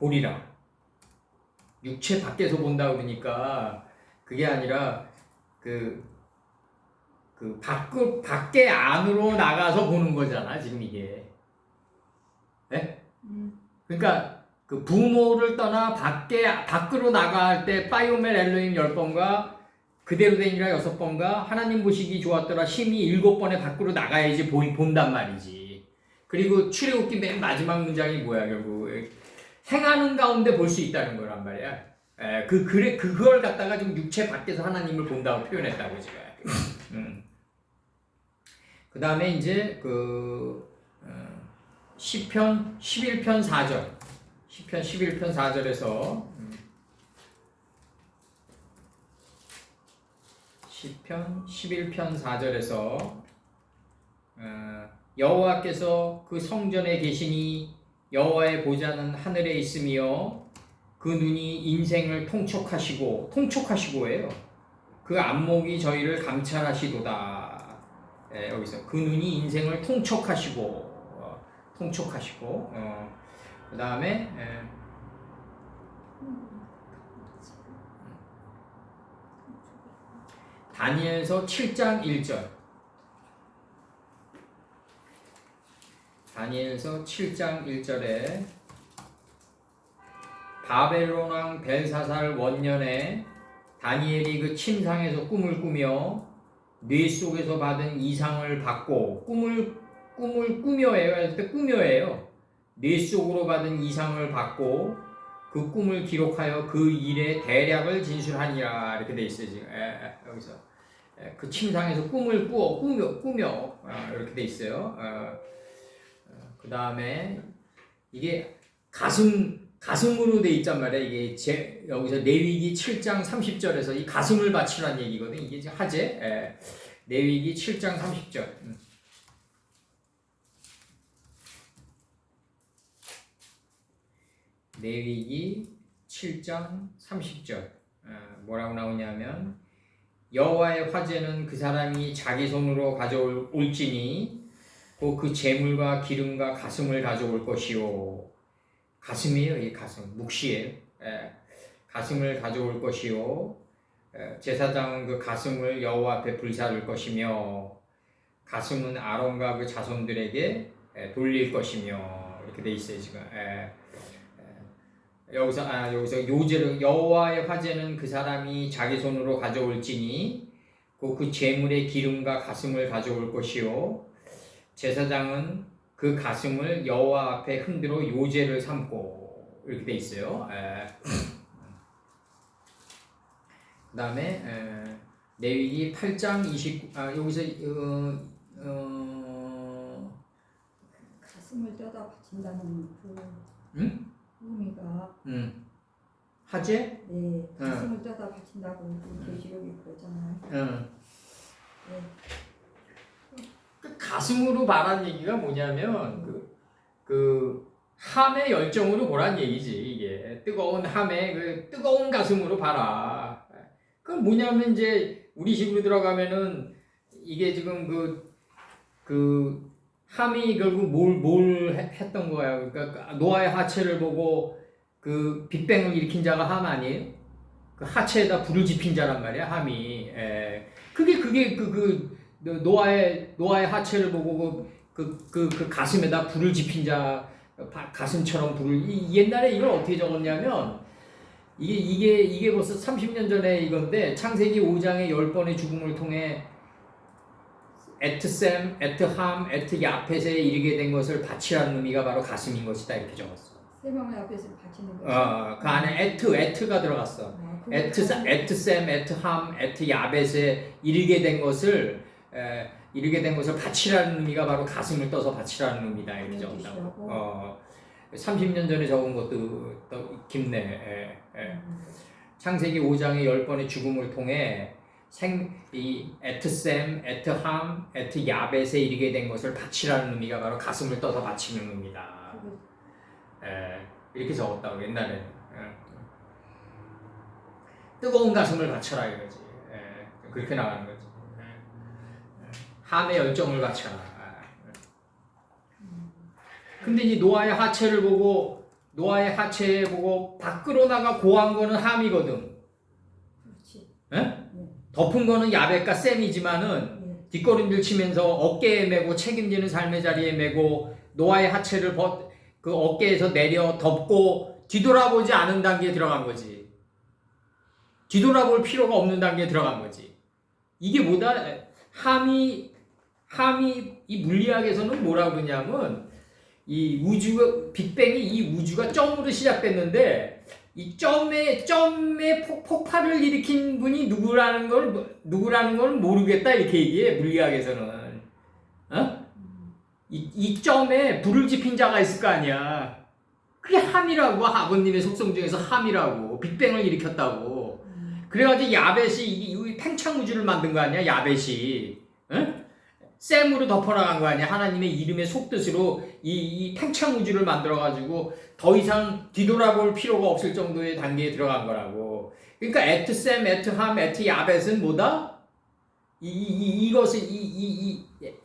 육체 밖에서 본다 그러니까 그게 아니라 밖에 안으로 나가서 보는 거잖아 지금 이게. 네? 그러니까 그 부모를 떠나 밖으로 나갈 때 파이오멜 엘로힘 10번과 그대로 되니라 6번과 하나님 보시기 좋았더라 심히 7번에 밖으로 나가야지 본단 말이지. 그리고 출애굽기 맨 마지막 문장이 뭐야 결국 행하는 가운데 볼 수 있다는 거란 말이야. 그걸 갖다가 좀 육체 밖에서 하나님을 본다고 표현했다고 지금. 그 다음에 이제 시편 11편 4절. 시편 11편 4절에서 시편 11편 4절에서 여호와께서 그 성전에 계시니 여호와의 보좌는 하늘에 있으며 그 눈이 인생을 통촉하시고예요. 그 안목이 저희를 감찰하시도다. 여기서 그 눈이 인생을 통촉하시고 그 다음에 다니엘서 7장 1절. 다니엘서 7장 1절에 바벨론 왕 벨사살 원년에 다니엘이 그 침상에서 꿈을 꾸며 뇌 속에서 받은 이상을 받고 꿈을 꾸며예요. 할 때 꾸며예요. 뇌 속으로 받은 이상을 받고 그 꿈을 기록하여 그 일의 대략을 진술하니라 이렇게 돼 있어요 지금. 여기서 그 침상에서 꿈을 꾸며 이렇게 돼 있어요. 그 다음에 이게 가슴으로 돼 있단 말이야. 이게 여기서 레위기 7장 30절에서 이 가슴을 바치라는 얘기거든. 이게 하제. 레위기 7장 30절. 레위기 7장 30절 뭐라고 나오냐면 여호와의 화제는 그 사람이 자기 손으로 가져올지니 곧 그 재물과 기름과 가슴을 가져올 것이요. 가슴이에요. 이 가슴 묵시예요. 가슴을 가져올 것이요. 제사장은 그 가슴을 여호와 앞에 불사를 것이며 가슴은 아론과 그 자손들에게 돌릴 것이며 이렇게 돼 있어요 지금. 여기서 요제를 여호와의 화제는 그 사람이 자기 손으로 가져올지니 그 재물의 기름과 가슴을 가져올 것이요 제사장은 그 가슴을 여호와 앞에 흔들어 요제를 삼고 이렇게 돼 있어요. 그다음에 레위기 8장 29 여기서 가슴을 떼다 바친다는 그 응? 의미가 화제? 네 가슴을 떼다 바친다고 계시록이 그러잖아요. 네. 그 가슴으로 말한 얘기가 뭐냐면 그 함의 열정으로 보란 얘기지. 이게 뜨거운 함의 그 뜨거운 가슴으로 봐라. 그건 뭐냐면 이제 우리 식으로 들어가면은 이게 지금 그 함이 결국 뭘 했던 거야. 그러니까 노아의 하체를 보고 그 빅뱅을 일으킨 자가 함 아니에요? 그 하체에다 불을 지핀 자란 말이야 함이. 그게 노아의 하체를 보고 그 가슴에다 불을 지핀 자 가슴처럼 불을 옛날에 이걸 어떻게 적었냐면 이게 벌써 30년 전에 이건데 창세기 5장의 10번의 죽음을 통해 에트셈, 에트함, 에트야펫에 이르게 된 것을 바치라는 의미가 바로 가슴인 것이다 이렇게 적었어. 세 명의 앞에서 바치는 거. 그 안에 에트가 들어갔어. 에트셈, 에트함, 에트야벳에 이르게 된 것을 바치라는 의미가 바로 가슴을 떠서 바치라는 의미다 이렇게 적었다고. 30년 전에 적은 것도 또 깊네. 창세기 5장의 10번의 죽음을 통해 이 에트셈, 에트함, 에트야벳에 이르게 된 것을 바치라는 의미가 바로 가슴을 떠서 바치는 의미다. 이렇게 적었다고 옛날에는. 뜨거운 가슴을 바쳐라 이거지. 그렇게 나가는 거지. 함의 열정을 바쳐라. 근데 이 노아의 하체를 보고 밖으로 나가 고한 거는 함이거든. 그렇지. 덮은 거는 야벳과 셈이지만은 뒷걸음질 치면서 어깨에 메고 책임지는 삶의 자리에 메고 노아의 하체를 그 어깨에서 내려 덮고 뒤돌아보지 않은 단계에 들어간 거지. 뒤돌아볼 필요가 없는 단계에 들어간 거지. 이게 뭐다? 함이 이 물리학에서는 뭐라고 그러냐면 이 빅뱅이 이 우주가 점으로 시작됐는데 이 점의 폭발을 일으킨 분이 누구라는 걸 모르겠다 이렇게 얘기해 물리학에서는. 이 점에 불을 지핀 자가 있을 거 아니야. 그게 함이라고. 아버님의 속성 중에서 함이라고. 빅뱅을 일으켰다고. 그래가지고 야벳이 이 팽창 우주를 만든 거 아니야 야벳이. 셈으로 덮어나간 거 아니야. 하나님의 이름의 속뜻으로 이 팽창 우주를 만들어가지고 더 이상 뒤돌아볼 필요가 없을 정도의 단계에 들어간 거라고. 그러니까 에트셈, 에트함, 에트야벳은 뭐다? 이것을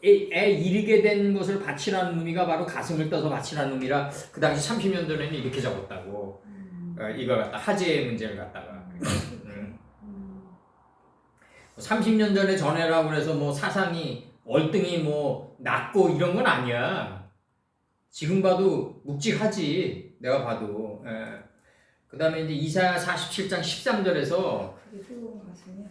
이르게 된 것을 바치라는 의미가 바로 가슴을 떠서 바치라는 의미라 그 당시 30년 전에는 이렇게 적었다고. 이걸 갖다 하재의 문제를 갖다가 30년 전에 전해라고 그래서 뭐 사상이 월등히 뭐 낮고 이런 건 아니야. 지금 봐도 묵직하지. 내가 봐도. 그 다음에 이제 이사야 47장 13절에서 그게 뜨거운 가슴이야.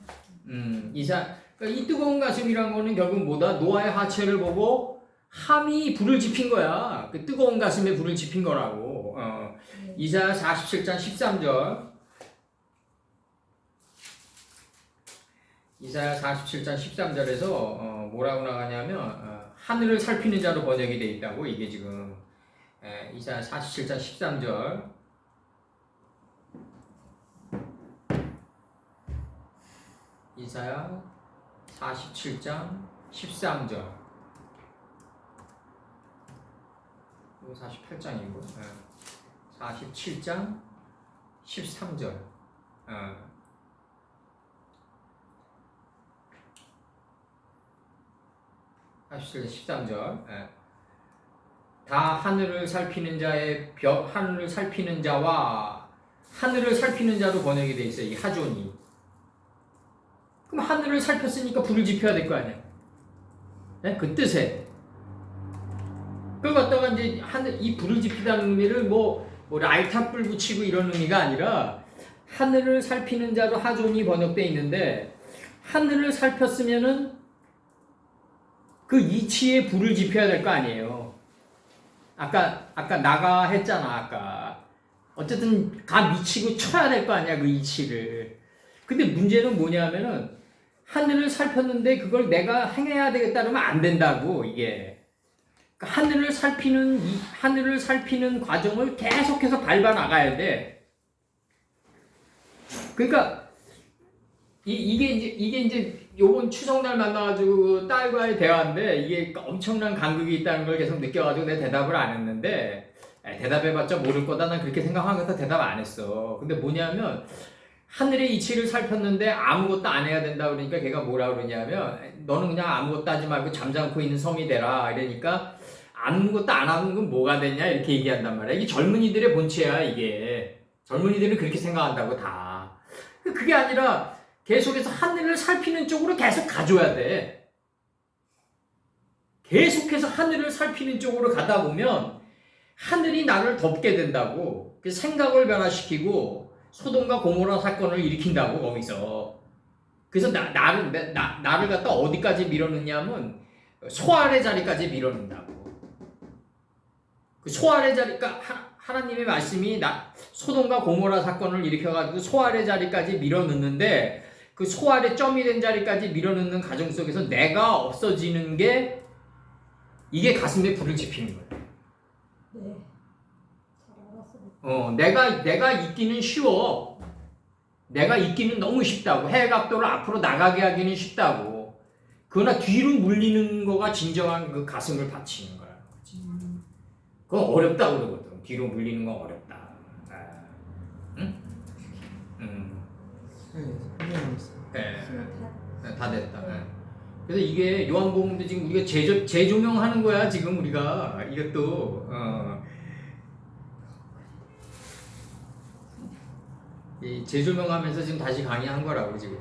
그러니까 이 뜨거운 가슴이란 거는 결국 뭐다? 노아의 하체를 보고 함이 불을 지핀 거야. 그 뜨거운 가슴에 불을 지핀 거라고. 이사야 47장 13절. 이사야 47장 13절에서 뭐라고 나가냐면 하늘을 살피는 자로 번역이 되어 있다고. 이게 지금 이사야 47장 13절. 이사야 47장 13절. 이거 48장이고. 47장 13절. 47장 13절. 다 하늘을 살피는 하늘을 살피는 자와 하늘을 살피는 자로 번역이 돼 있어요. 이 하존이. 그럼 하늘을 살폈으니까 불을 지펴야 될 거 아니야. 네? 그 뜻에. 그걸 갖다가 이제 이 불을 지피다는 의미를 뭐 라이터 불 붙이고 이런 의미가 아니라 하늘을 살피는 자로 하존이 번역돼 있는데 하늘을 살폈으면은 그 이치에 불을 지펴야 될 거 아니에요. 아까 나가 했잖아. 아까 어쨌든 가 미치고 쳐야 될 거 아니야 그 이치를. 근데 문제는 뭐냐면은 하늘을 살폈는데 그걸 내가 행해야 되겠다면 안 된다고 이게. 하늘을 살피는 과정을 계속해서 밟아 나가야 돼. 그러니까 이게 이제 요번 추석날 만나가지고 딸과의 대화인데 이게 엄청난 간극이 있다는 걸 계속 느껴가지고 내 대답을 안 했는데 대답해봤자 모를 거다 난 그렇게 생각하면서 대답 안 했어. 근데 뭐냐면 하늘의 이치를 살폈는데 아무것도 안 해야 된다 그러니까 걔가 뭐라 그러냐면 너는 그냥 아무것도 하지 말고 잠잠고 있는 성이 되라 이러니까 아무것도 안 하는 건 뭐가 되냐 이렇게 얘기한단 말이야. 이게 젊은이들의 본체야 이게. 젊은이들은 그렇게 생각한다고 다. 그게 아니라 계속해서 하늘을 살피는 쪽으로 계속 가줘야 돼. 계속해서 하늘을 살피는 쪽으로 가다 보면 하늘이 나를 덮게 된다고. 생각을 변화시키고 소돔과 고모라 사건을 일으킨다고 거기서. 그래서 나를 갖다 어디까지 밀어넣냐면 소알의 자리까지 밀어넣는다고. 그 소알의 자리, 그러니까 하나님의 말씀이 소돔과 고모라 사건을 일으켜가지고 소알의 자리까지 밀어넣는데 그 소알의 점이 된 자리까지 밀어넣는 과정 속에서 내가 없어지는 게 이게 가슴에 불을 지피는 거예요. 네. 잘 알았어요. 내가 있기는 쉬워. 내가 있기는 너무 쉽다고. 해갑도를 앞으로 나가게 하기는 쉽다고. 그러나 뒤로 물리는 거가 진정한 그 가슴을 바치는 거야. 그건 어렵다 그러거든. 뒤로 물리는 건 어렵다. 응? 네, 다 됐다. 네. 그래서 이게 요한복음도 지금 우리가 재조명하는 거야 지금 우리가 이것도 이 재조명하면서 지금 다시 강의한 거라고 지금.